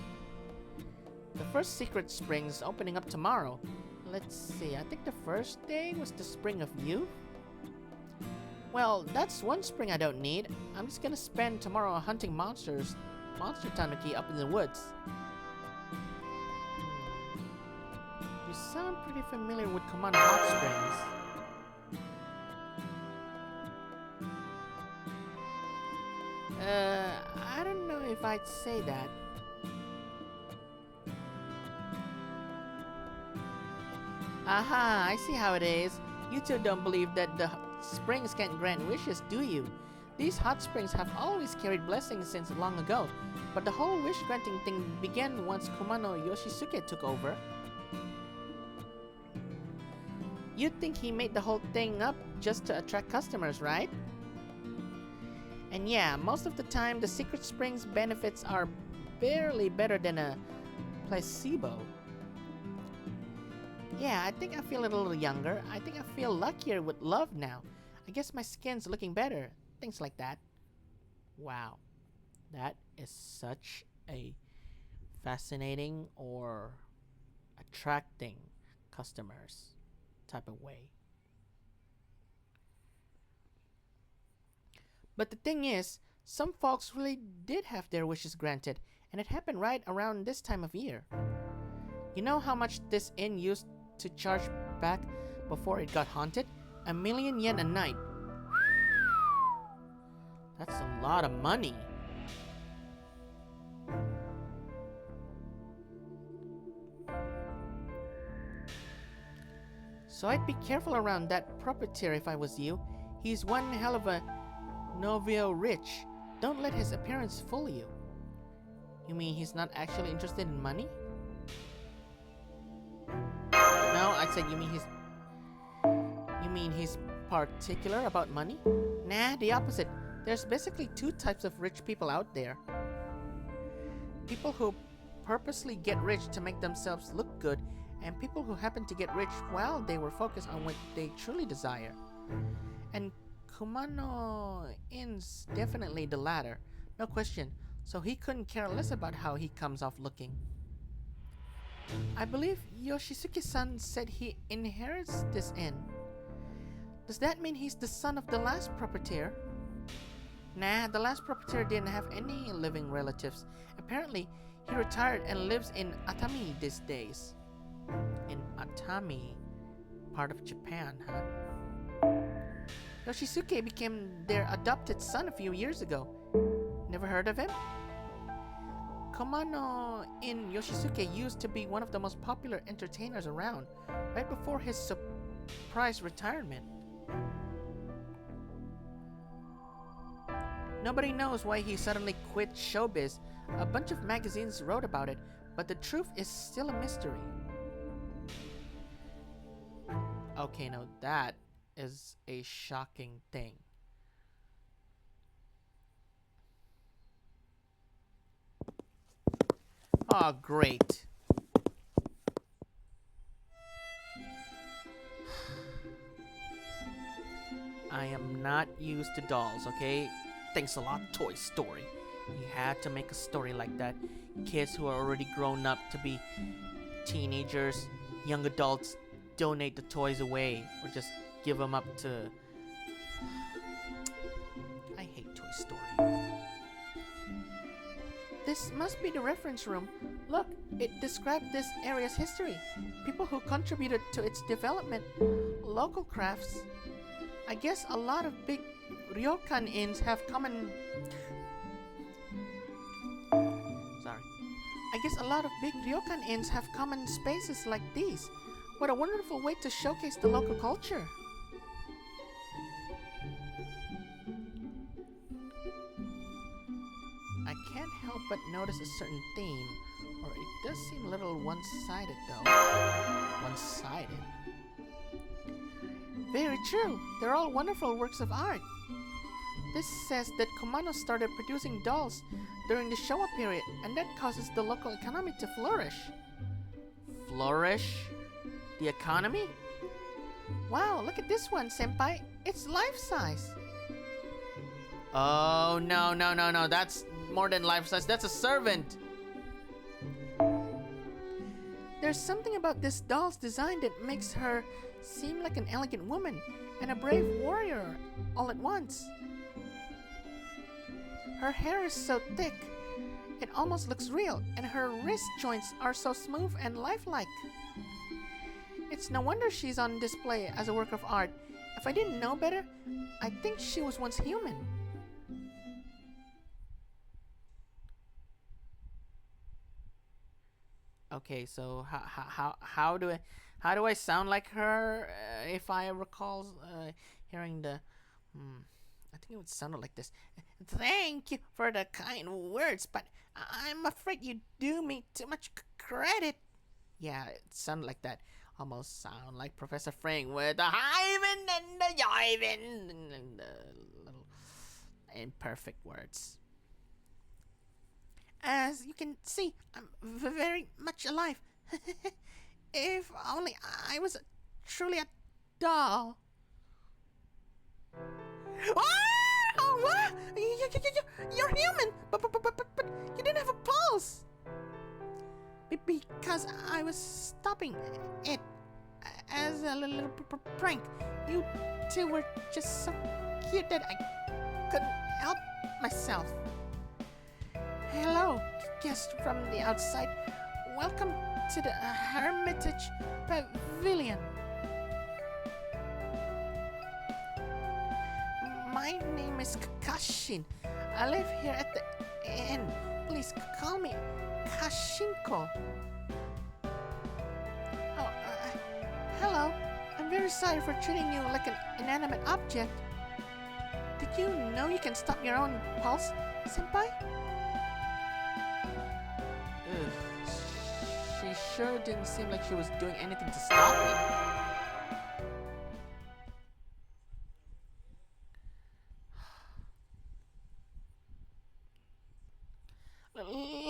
The first secret spring's opening up tomorrow. Let's see, I think the first day was the Spring of Youth? Well, that's one spring I don't need. I'm just gonna spend tomorrow hunting monster tanuki up in the woods. You sound pretty familiar with Kumano Hot Springs. I don't know if I'd say that. Aha, I see how it is. You two don't believe that the springs can't grant wishes, do you? These hot springs have always carried blessings since long ago, but the whole wish-granting thing began once Kumano Yoshisuke took over. You'd think he made the whole thing up just to attract customers, right? And yeah, most of the time, the secret springs benefits are barely better than a placebo. Yeah, I think I feel a little younger. I think I feel luckier with love now. I guess my skin's looking better. Things like that. Wow. That is such a fascinating or attracting customers type of way. But the thing is, some folks really did have their wishes granted, and it happened right around this time of year. You know how much this inn used to charge back before it got haunted? 1,000,000 yen a night. That's a lot of money. So I'd be careful around that proprietor if I was you. He's one hell of a novio rich. Don't let his appearance fool you. You mean he's not actually interested in money? No, I said you mean he's particular about money? Nah, the opposite. There's basically two types of rich people out there. People who purposely get rich to make themselves look good, and people who happen to get rich while they were focused on what they truly desire. And Kumano Inn's definitely the latter, no question, so he couldn't care less about how he comes off looking. I believe Yoshisuke-san said he inherits this inn. Does that mean he's the son of the last proprietor? Nah, the last proprietor didn't have any living relatives. Apparently, he retired and lives in Atami these days. In Atami, part of Japan, huh? Yoshisuke became their adopted son a few years ago. Never heard of him? Komano in Yoshisuke used to be one of the most popular entertainers around, right before his surprise retirement. Nobody knows why he suddenly quit showbiz. A bunch of magazines wrote about it, but the truth is still a mystery. Okay, now that is a shocking thing. Oh, great. I am not used to dolls, okay? Thanks a lot, Toy Story. You had to make a story like that. Kids who are already grown up to be teenagers, young adults, donate the toys away or just give them up to... I hate Toy Story. This must be the reference room. Look, it described this area's history, people who contributed to its development, local crafts. I guess a lot of big ryokan inns have common... I guess a lot of big ryokan inns have common spaces like these. What a wonderful way to showcase the local culture. I can't help but notice a certain theme, or it does seem a little one-sided though. One-sided. Very true. They're all wonderful works of art. This says that Kumano started producing dolls during the Showa period, and that causes the local economy to flourish. Flourish? The economy? Wow, look at this one, senpai. It's life-size. Oh, no. That's more than life-size. That's a servant. There's something about this doll's design that makes her seem like an elegant woman and a brave warrior all at once. Her hair is so thick, it almost looks real, and her wrist joints are so smooth and lifelike. It's no wonder she's on display as a work of art. If I didn't know better, I'd think she was once human. Okay, so how do I sound like her? If I recall hearing the, I think it would sound like this. Thank you for the kind words, but I'm afraid you do me too much credit. Yeah, it sounded like that. Almost sound like Professor Frink with the hyven and the yivin and the little imperfect words. As you can see, I'm very much alive. If only I was truly a doll. Oh, what? You're human, but you didn't have a pulse. Because I was stopping it as a little prank. You two were just so cute that I couldn't help myself. Hello, guest from the outside. Welcome to the Hermitage Pavilion. My name is Kashin. I live here at the inn. Please call me Kashinko. Oh, hello. I'm very sorry for treating you like an inanimate object. Did you know you can stop your own pulse, senpai? She sure didn't seem like she was doing anything to stop it.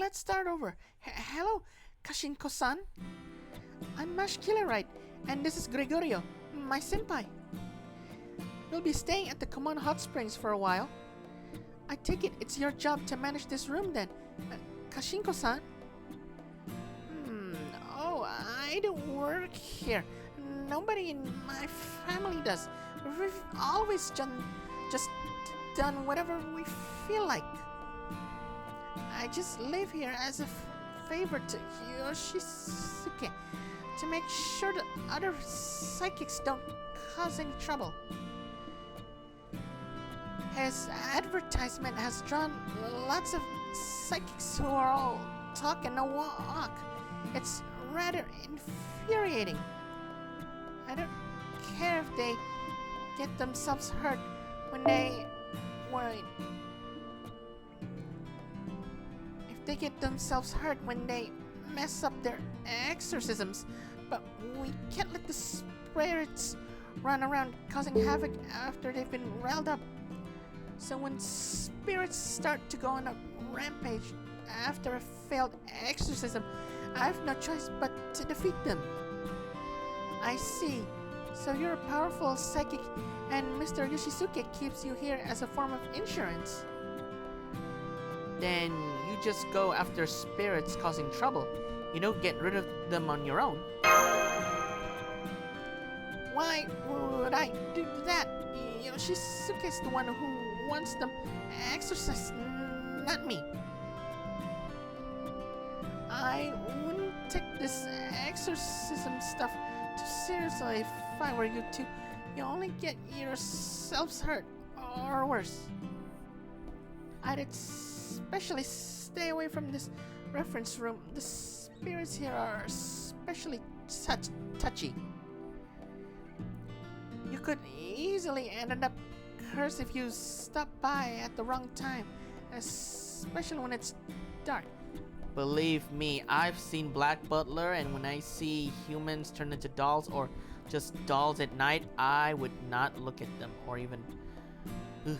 Let's start over. Hello, Kashinko-san. I'm Mashkiller, right? And this is Gregorio, my senpai. We'll be staying at the Kumon Hot Springs for a while. I take it it's your job to manage this room then, Kashinko-san? I don't work here. Nobody in my family does. We've always just done whatever we feel like. I just live here as a favor to Yoshisuke to make sure that other psychics don't cause any trouble. His advertisement has drawn lots of psychics who are all talk and no walk. It's rather infuriating. I don't care if they get themselves hurt when they mess up their exorcisms, but we can't let the spirits run around causing havoc after they've been riled up. So when spirits start to go on a rampage after a failed exorcism, I have no choice but to defeat them. I see. So you're a powerful psychic, and Mr. Yoshisuke keeps you here as a form of insurance. Then you just go after spirits causing trouble. You don't get rid of them on your own. Why would I do that? Yoshisuke's the one who wants them exorcised, not me. I wouldn't take this exorcism stuff too seriously if I were you two. You only get yourselves hurt, or worse. I'd especially stay away from this reference room. The spirits here are especially touchy. You could easily end up cursed if you stop by at the wrong time, especially when it's dark. Believe me, I've seen Black Butler, and when I see humans turn into dolls or just dolls at night, I would not look at them or even. Ugh.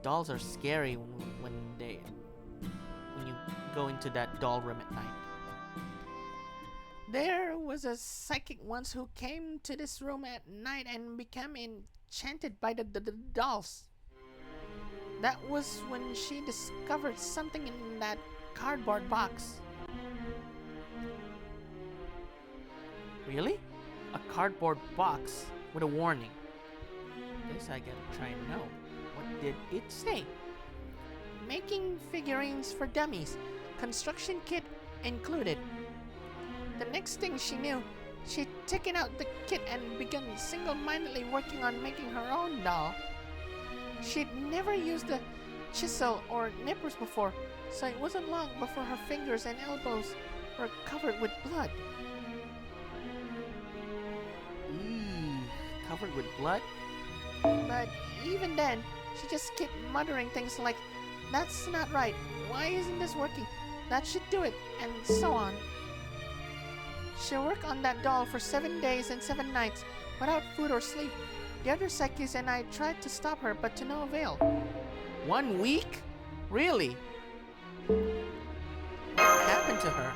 Dolls are scary when you go into that doll room at night. There was a psychic once who came to this room at night and became enchanted by the dolls. That was when she discovered something in that cardboard box. Really? A cardboard box with a warning. Guess I gotta try and know. What did it say? Making figurines for dummies. Construction kit included. The next thing she knew, she'd taken out the kit and begun single-mindedly working on making her own doll. She'd never used a chisel or nippers before, so it wasn't long before her fingers and elbows were covered with blood. Covered with blood? But even then, she just kept muttering things like, "That's not right, why isn't this working, that should do it," and so on. She worked on that doll for 7 days and 7 nights, without food or sleep. The other psychics and I tried to stop her, but to no avail. 1 week? Really? What happened to her?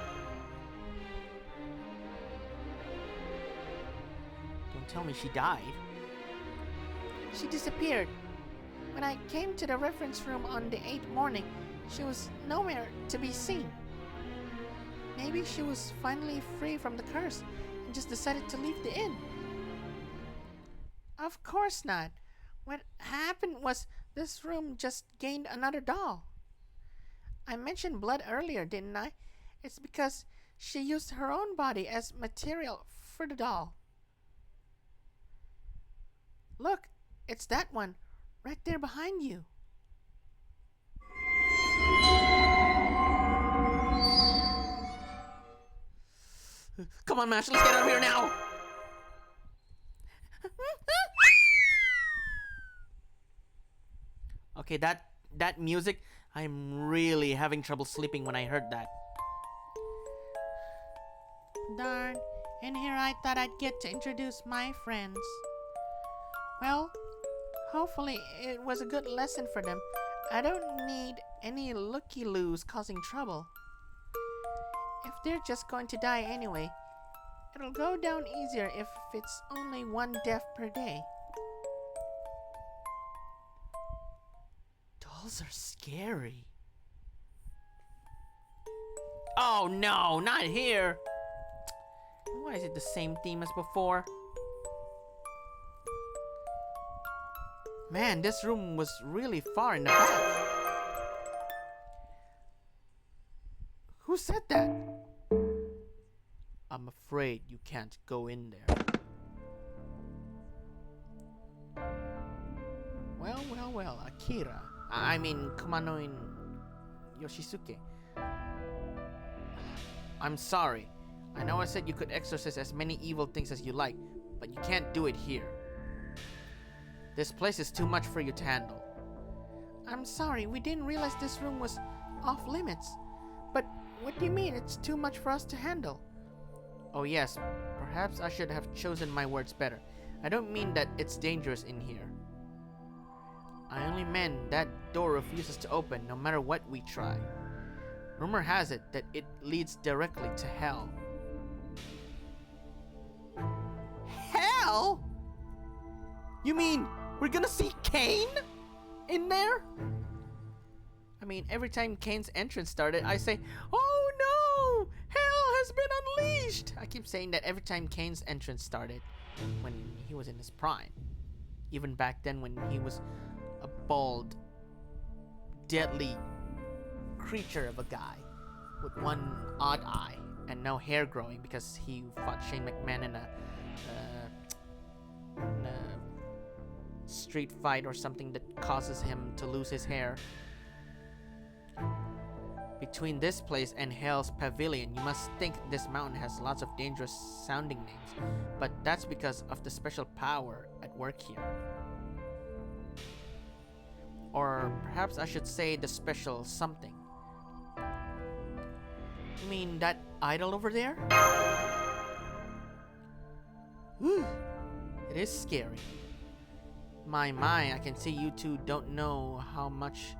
Don't tell me she died. She disappeared. When I came to the reference room on the 8th morning, she was nowhere to be seen. Maybe she was finally free from the curse and just decided to leave the inn. Of course not. What happened was this room just gained another doll. I mentioned blood earlier, didn't I? It's because she used her own body as material for the doll. Look, it's that one, right there behind you. Come on, Mash, let's get out of here now! Okay, that music, I'm really having trouble sleeping when I heard that. Darn, and here I thought I'd get to introduce my friends. Well, hopefully it was a good lesson for them. I don't need any looky-loos causing trouble. If they're just going to die anyway, it'll go down easier if it's only 1 death per day. Dolls are scary. Oh no, not here! Why is it the same theme as before? Man, this room was really far in the back. Who said that? I'm afraid you can't go in there. Well, Akira. I mean, Kumano and Yoshisuke. I'm sorry. I know I said you could exorcise as many evil things as you like, but you can't do it here. This place is too much for you to handle. I'm sorry, we didn't realize this room was off limits. But what do you mean it's too much for us to handle? Oh yes, perhaps I should have chosen my words better. I don't mean that it's dangerous in here. I only meant that door refuses to open no matter what we try. Rumor has it that it leads directly to hell. Hell? You mean we're gonna see Kane in there? I mean, every time Kane's entrance started, I say, "Oh no! Hell has been unleashed!" I keep saying that every time Kane's entrance started, when he was in his prime. Even back then when he was a bald, deadly creature of a guy with one odd eye and no hair growing because he fought Shane McMahon in a street fight or something that causes him to lose his hair. Between this place and Hell's Pavilion, you must think this mountain has lots of dangerous sounding names, but that's because of the special power at work here. Or perhaps I should say the special something. You mean that idol over there? Whew, it is scary. My, I can see you two don't know much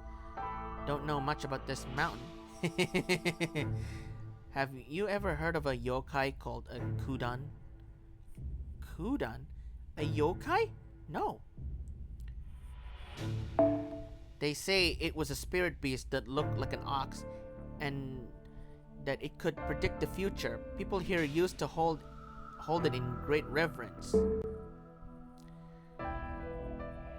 about this mountain. Have you ever heard of a yokai called a kudan? Kudan? A yokai? No. They say it was a spirit beast that looked like an ox and that it could predict the future. People here used to hold it in great reverence.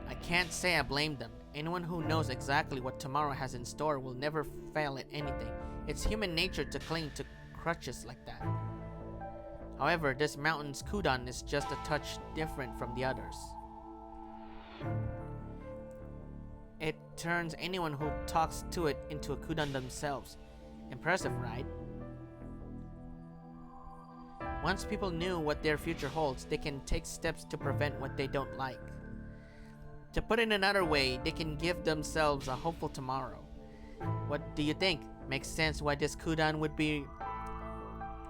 I can't say I blame them. Anyone who knows exactly what tomorrow has in store will never fail at anything. It's human nature to cling to crutches like that. However, this mountain's kudan is just a touch different from the others. It turns anyone who talks to it into a kudan themselves. Impressive, right? Once people knew what their future holds, they can take steps to prevent what they don't like. To put it another way, they can give themselves a hopeful tomorrow. What do you think? Makes sense why this kudan would be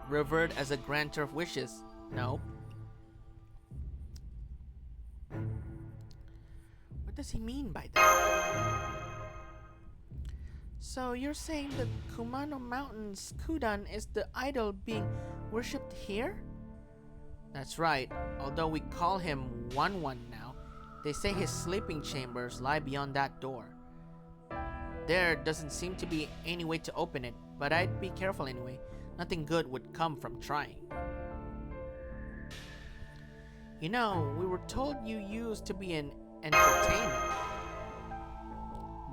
revered as a grantor of wishes, no? What does he mean by that? So you're saying that Kumano Mountain's kudan is the idol being worshipped here? That's right, although we call him One now. They say his sleeping chambers lie beyond that door. There doesn't seem to be any way to open it, but I'd be careful anyway. Nothing good would come from trying. You know, we were told you used to be an entertainer.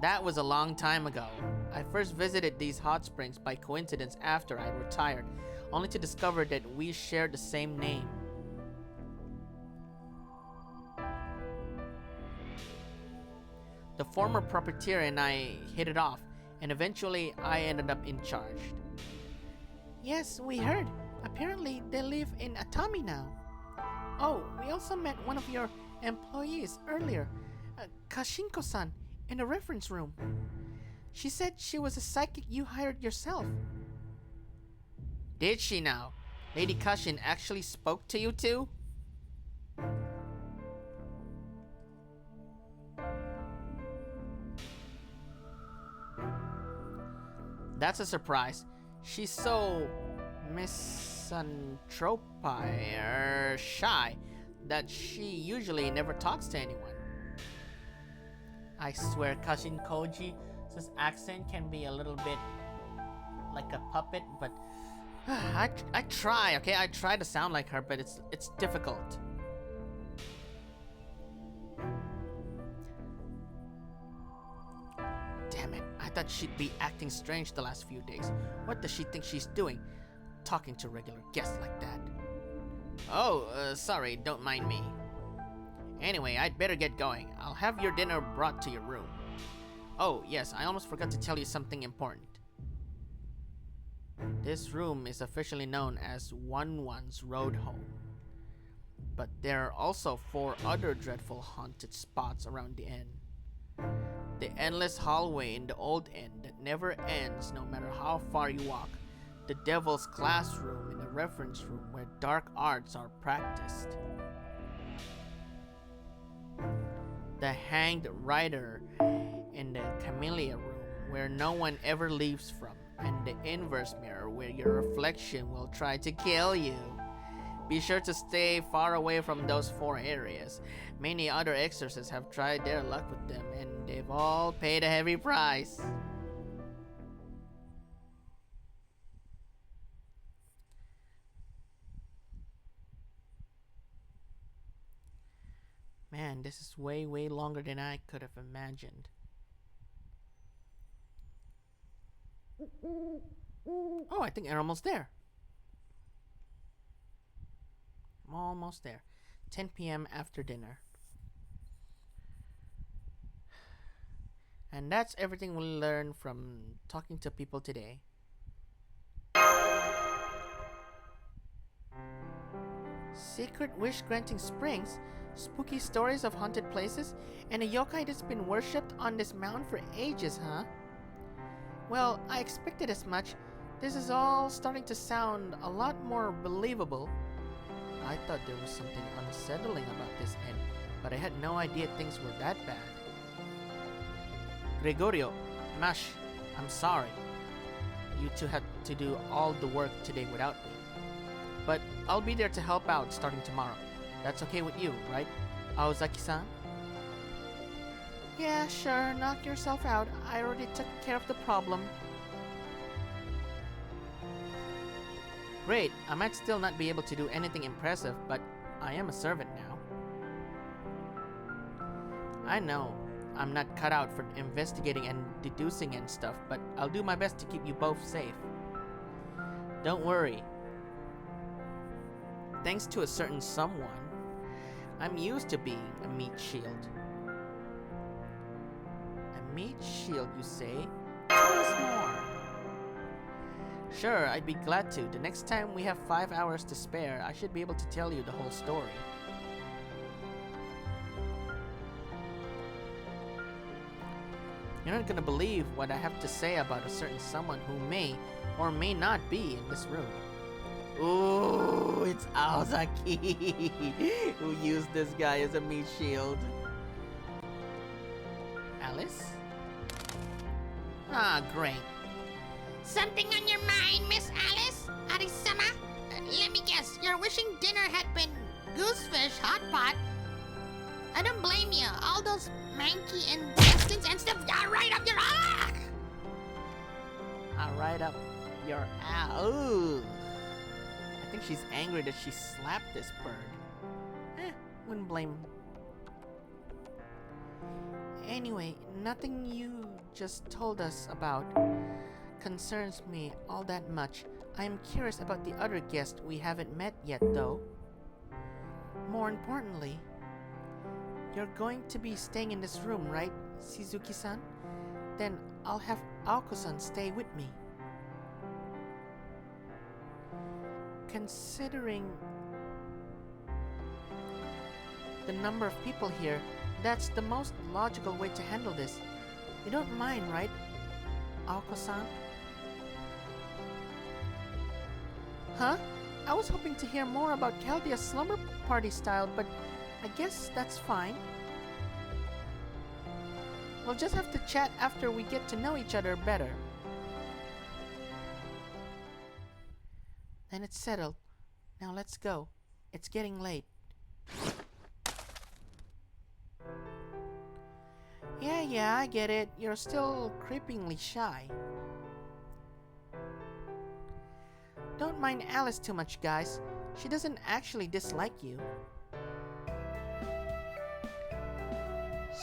That was a long time ago. I first visited these hot springs by coincidence after I retired, only to discover that we shared the same name. The former proprietor and I hit it off, and eventually I ended up in charge. Yes, we heard. Apparently they live in Atami now. Oh, we also met one of your employees earlier, Kashinko-san, in the reference room. She said she was a psychic you hired yourself. Did she now? Lady Kashin actually spoke to you two? That's a surprise. She's so shy that she usually never talks to anyone. I swear Kashin Koji's accent can be a little bit like a puppet, but I try, okay? I try to sound like her, but it's difficult. Damn it, I thought she'd be acting strange the last few days. What does she think she's doing? Talking to regular guests like that. Oh, sorry, don't mind me. Anyway, I'd better get going. I'll have your dinner brought to your room. Oh, yes, I almost forgot to tell you something important. This room is officially known as One's Road Home. But there are also 4 other dreadful haunted spots around the inn. The endless hallway in the old inn that never ends no matter how far you walk. The devil's classroom in the reference room where dark arts are practiced. The hanged rider in the camellia room where no one ever leaves from. And the inverse mirror where your reflection will try to kill you. Be sure to stay far away from those 4 areas. Many other exorcists have tried their luck with them and they've all paid a heavy price. Man, this is way longer than I could have imagined. Oh, I think I'm almost there. I'm almost there. 10 p.m. after dinner. And that's everything we'll learn from talking to people today. Secret wish granting springs, spooky stories of haunted places, and a yokai that's been worshipped on this mountain for ages, huh? Well, I expected as much. This is all starting to sound a lot more believable. I thought there was something unsettling about this inn, but I had no idea things were that bad. Gregorio, Mash, I'm sorry. You two had to do all the work today without me. But I'll be there to help out starting tomorrow. That's okay with you, right, Aozaki-san? Yeah, sure, knock yourself out. I already took care of the problem. Great, I might still not be able to do anything impressive, but I am a servant now. I know, I'm not cut out for investigating and deducing and stuff, but I'll do my best to keep you both safe. Don't worry. Thanks to a certain someone, I'm used to being a meat shield. A meat shield, you say? Tell us more. Sure, I'd be glad to. The next time we have 5 hours to spare, I should be able to tell you the whole story. You're not gonna believe what I have to say about a certain someone who may or may not be in this room. Ooh, it's Aozaki who used this guy as a meat shield. Alice? Ah, great. Something on your mind, Miss Alice? Arisama? Let me guess, your wishing dinner had been goosefish hot pot. I don't blame you. All those manky intestines and stuff got right up your Right up your ass. Ooh. I think she's angry that she slapped this bird. Wouldn't blame him. Anyway, nothing you just told us about concerns me all that much. I am curious about the other guest we haven't met yet, though. More importantly, you're going to be staying in this room, right, Shizuki-san? Then I'll have Aoko-san stay with me. Considering the number of people here, that's the most logical way to handle this. You don't mind, right, Aoko-san? Huh? I was hoping to hear more about Chaldea's slumber party style, but I guess that's fine. We'll just have to chat after we get to know each other better. Then it's settled. Now let's go. It's getting late. Yeah, I get it. You're still creepingly shy. Don't mind Alice too much, guys. She doesn't actually dislike you.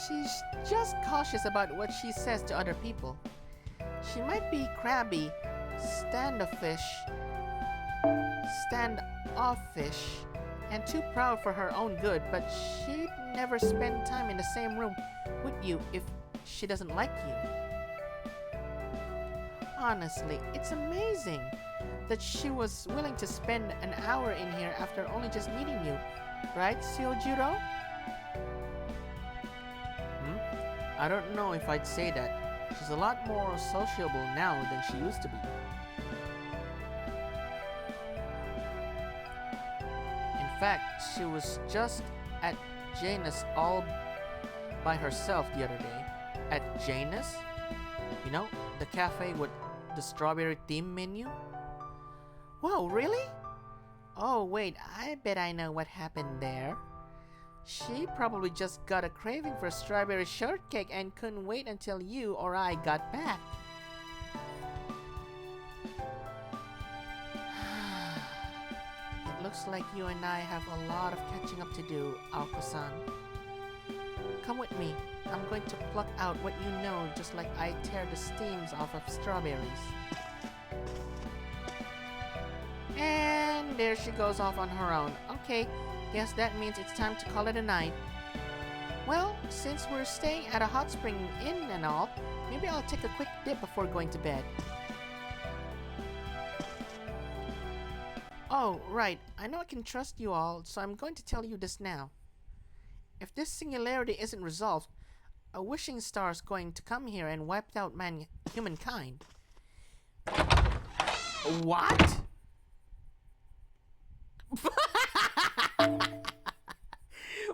She's just cautious about what she says to other people. She might be crabby, standoffish, and too proud for her own good, but she'd never spend time in the same room with you if she doesn't like you. Honestly, it's amazing that she was willing to spend an hour in here after only just meeting you, right, Seojiro? I don't know if I'd say that. She's a lot more sociable now than she used to be. In fact, she was just at Janus all by herself the other day. At Janus? You know, the cafe with the strawberry theme menu? Whoa, really? Oh wait, I bet I know what happened there. She probably just got a craving for strawberry shortcake and couldn't wait until you or I got back. It looks like you and I have a lot of catching up to do, Aoko-san. Come with me. I'm going to pluck out what you know just like I tear the steams off of strawberries. And there she goes off on her own. Okay, guess that means it's time to call it a night. Well, since we're staying at a hot spring inn and all, maybe I'll take a quick dip before going to bed. Oh, right. I know I can trust you all, so I'm going to tell you this now. If this singularity isn't resolved, a wishing star is going to come here and wipe out humankind. What?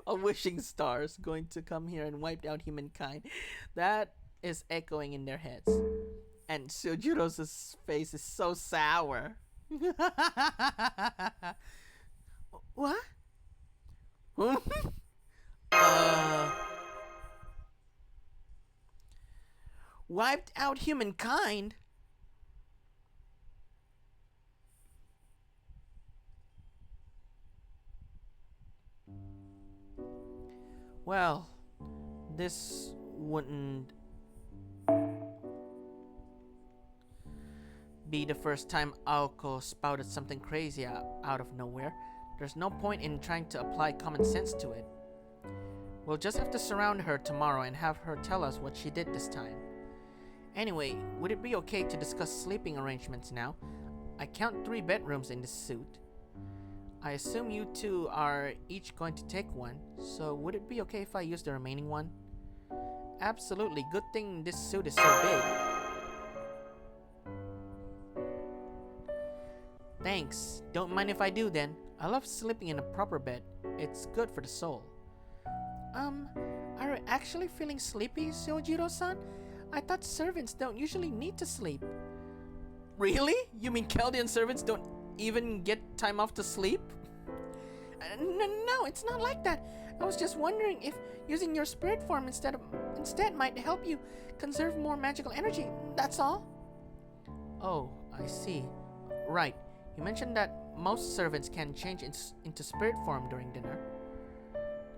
A wishing star is going to come here and wipe out humankind. That is echoing in their heads. And Sojiro's face is so sour. What? Wiped out humankind? Well, this wouldn't be the first time Aoko spouted something crazy out of nowhere. There's no point in trying to apply common sense to it. We'll just have to surround her tomorrow and have her tell us what she did this time. Anyway, would it be okay to discuss sleeping arrangements now? I count 3 bedrooms in this suite. I assume you two are each going to take one, so would it be okay if I use the remaining one? Absolutely, good thing this suit is so big. Thanks, don't mind if I do then. I love sleeping in a proper bed. It's good for the soul. Are you actually feeling sleepy, Sojiro-san? I thought servants don't usually need to sleep. Really? You mean Chaldean servants don't even get time off to sleep? No, it's not like that. I was just wondering if using your spirit form instead might help you conserve more magical energy. That's all. Oh, I see. Right. You mentioned that most servants can change into spirit form during dinner.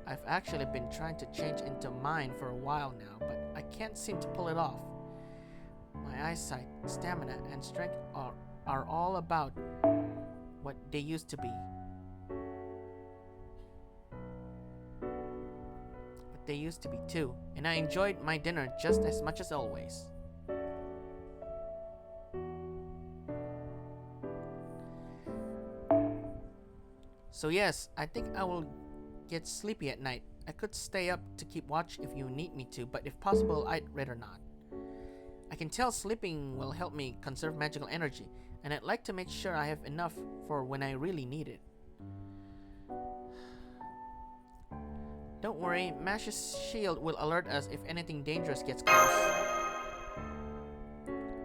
I've actually been trying to change into mine for a while now, but I can't seem to pull it off. My eyesight, stamina, and strength are all about what they used to be. But they used to be too, and I enjoyed my dinner just as much as always. So yes, I think I will get sleepy at night. I could stay up to keep watch if you need me to, but if possible, I'd rather not. I can tell sleeping will help me conserve magical energy, and I'd like to make sure I have enough for when I really need it. Don't worry, Mash's shield will alert us if anything dangerous gets close.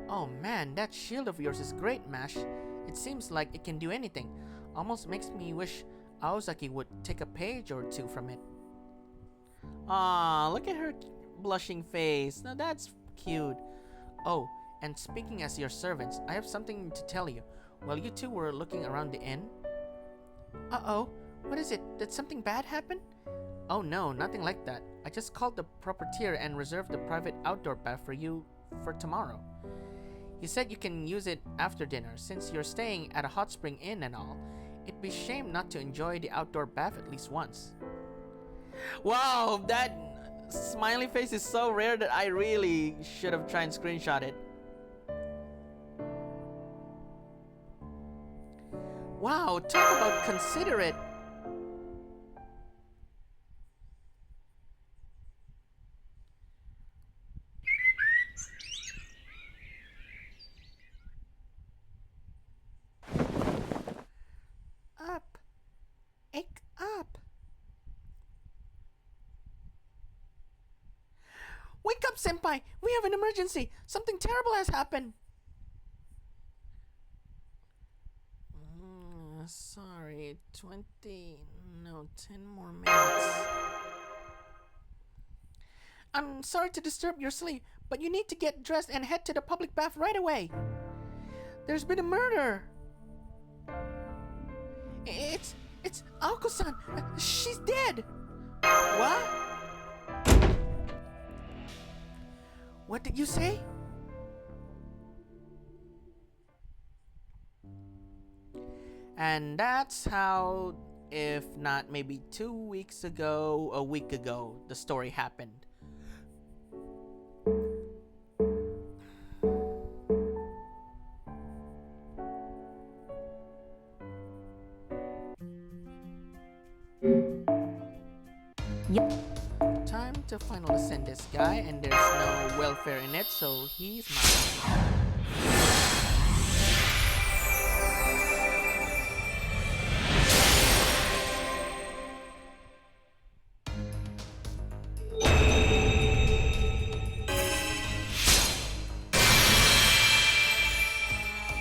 Oh man, that shield of yours is great, Mash. It seems like it can do anything. Almost makes me wish Aozaki would take a page or two from it. Aw, look at her blushing face. Now that's cute. Oh, and speaking as your servants, I have something to tell you. while you two were looking around the inn. Uh-oh, what is it? Did something bad happen? Oh no, nothing like that. I just called the proprietor and reserved the private outdoor bath for you for tomorrow. He said you can use it after dinner, since you're staying at a hot spring inn and all. It'd be shame not to enjoy the outdoor bath at least once. Wow, that smiley face is so rare that I really should have tried and screenshot it. Wow, talk about considerate. Up. Wake up. Wake up, senpai! We have an emergency! Something terrible has happened! Sorry, 10 more minutes. I'm sorry to disturb your sleep, but you need to get dressed and head to the public bath right away. There's been a murder. It's Aoko-san. She's dead. What? What did you say? And that's how, if not maybe 2 weeks ago, a week ago, the story happened. Time to finally send this guy, and there's no welfare in it, so he's mine.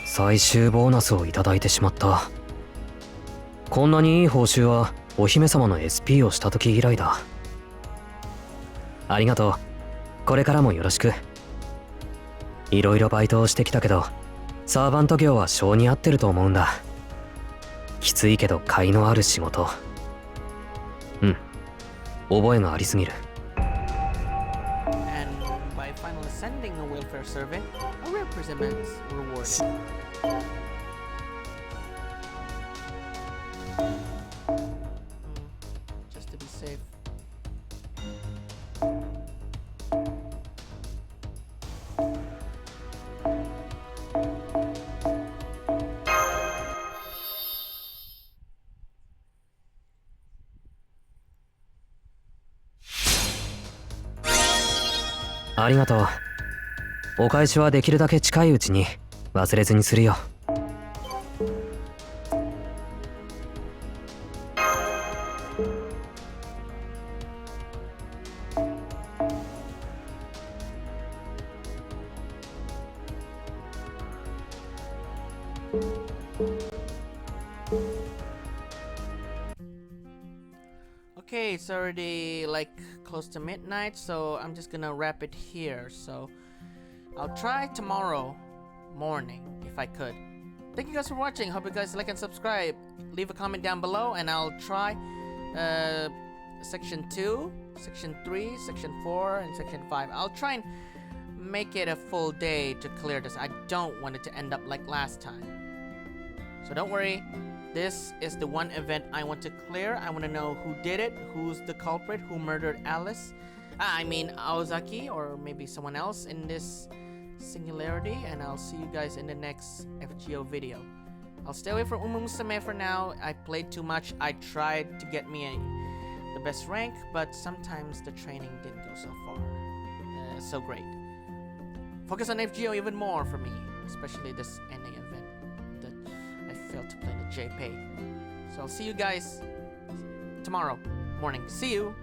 最終ボーナスをいただいてしまった。こんなにいい報酬はお姫様の SP をした時以来だ。ありがとう。これからもよろしく。いろいろバイトをしてきたけど、サーバント業は性に合ってると思うんだ。きついけど甲斐のある仕事。うん、覚えがありすぎる。And by finally sending a welfare survey, a rare presentment is rewarded. Just to be safe.「ありがとう。お返しはできるだけ近いうちに忘れずにするよ。」Okay, it's already like close to midnight, so I'm just gonna wrap it here. So I'll try tomorrow morning if I could. Thank you guys for watching. Hope you guys like and subscribe. Leave a comment down below and I'll try section 2, section 3, section 4, and section 5. I'll try and make it a full day to clear this. I don't want it to end up like last time. So don't worry. This is the one event I want to clear. I want to know who did it, who's the culprit, who murdered Alice. I mean Aozaki, or maybe someone else in this singularity. And I'll see you guys in the next FGO video. I'll stay away from Musume for now. I played too much. I tried to get me the best rank, but sometimes the training didn't go so far. So great. Focus on FGO even more for me, especially this NA event that I failed to play the JP. So I'll see you guys tomorrow morning. See you!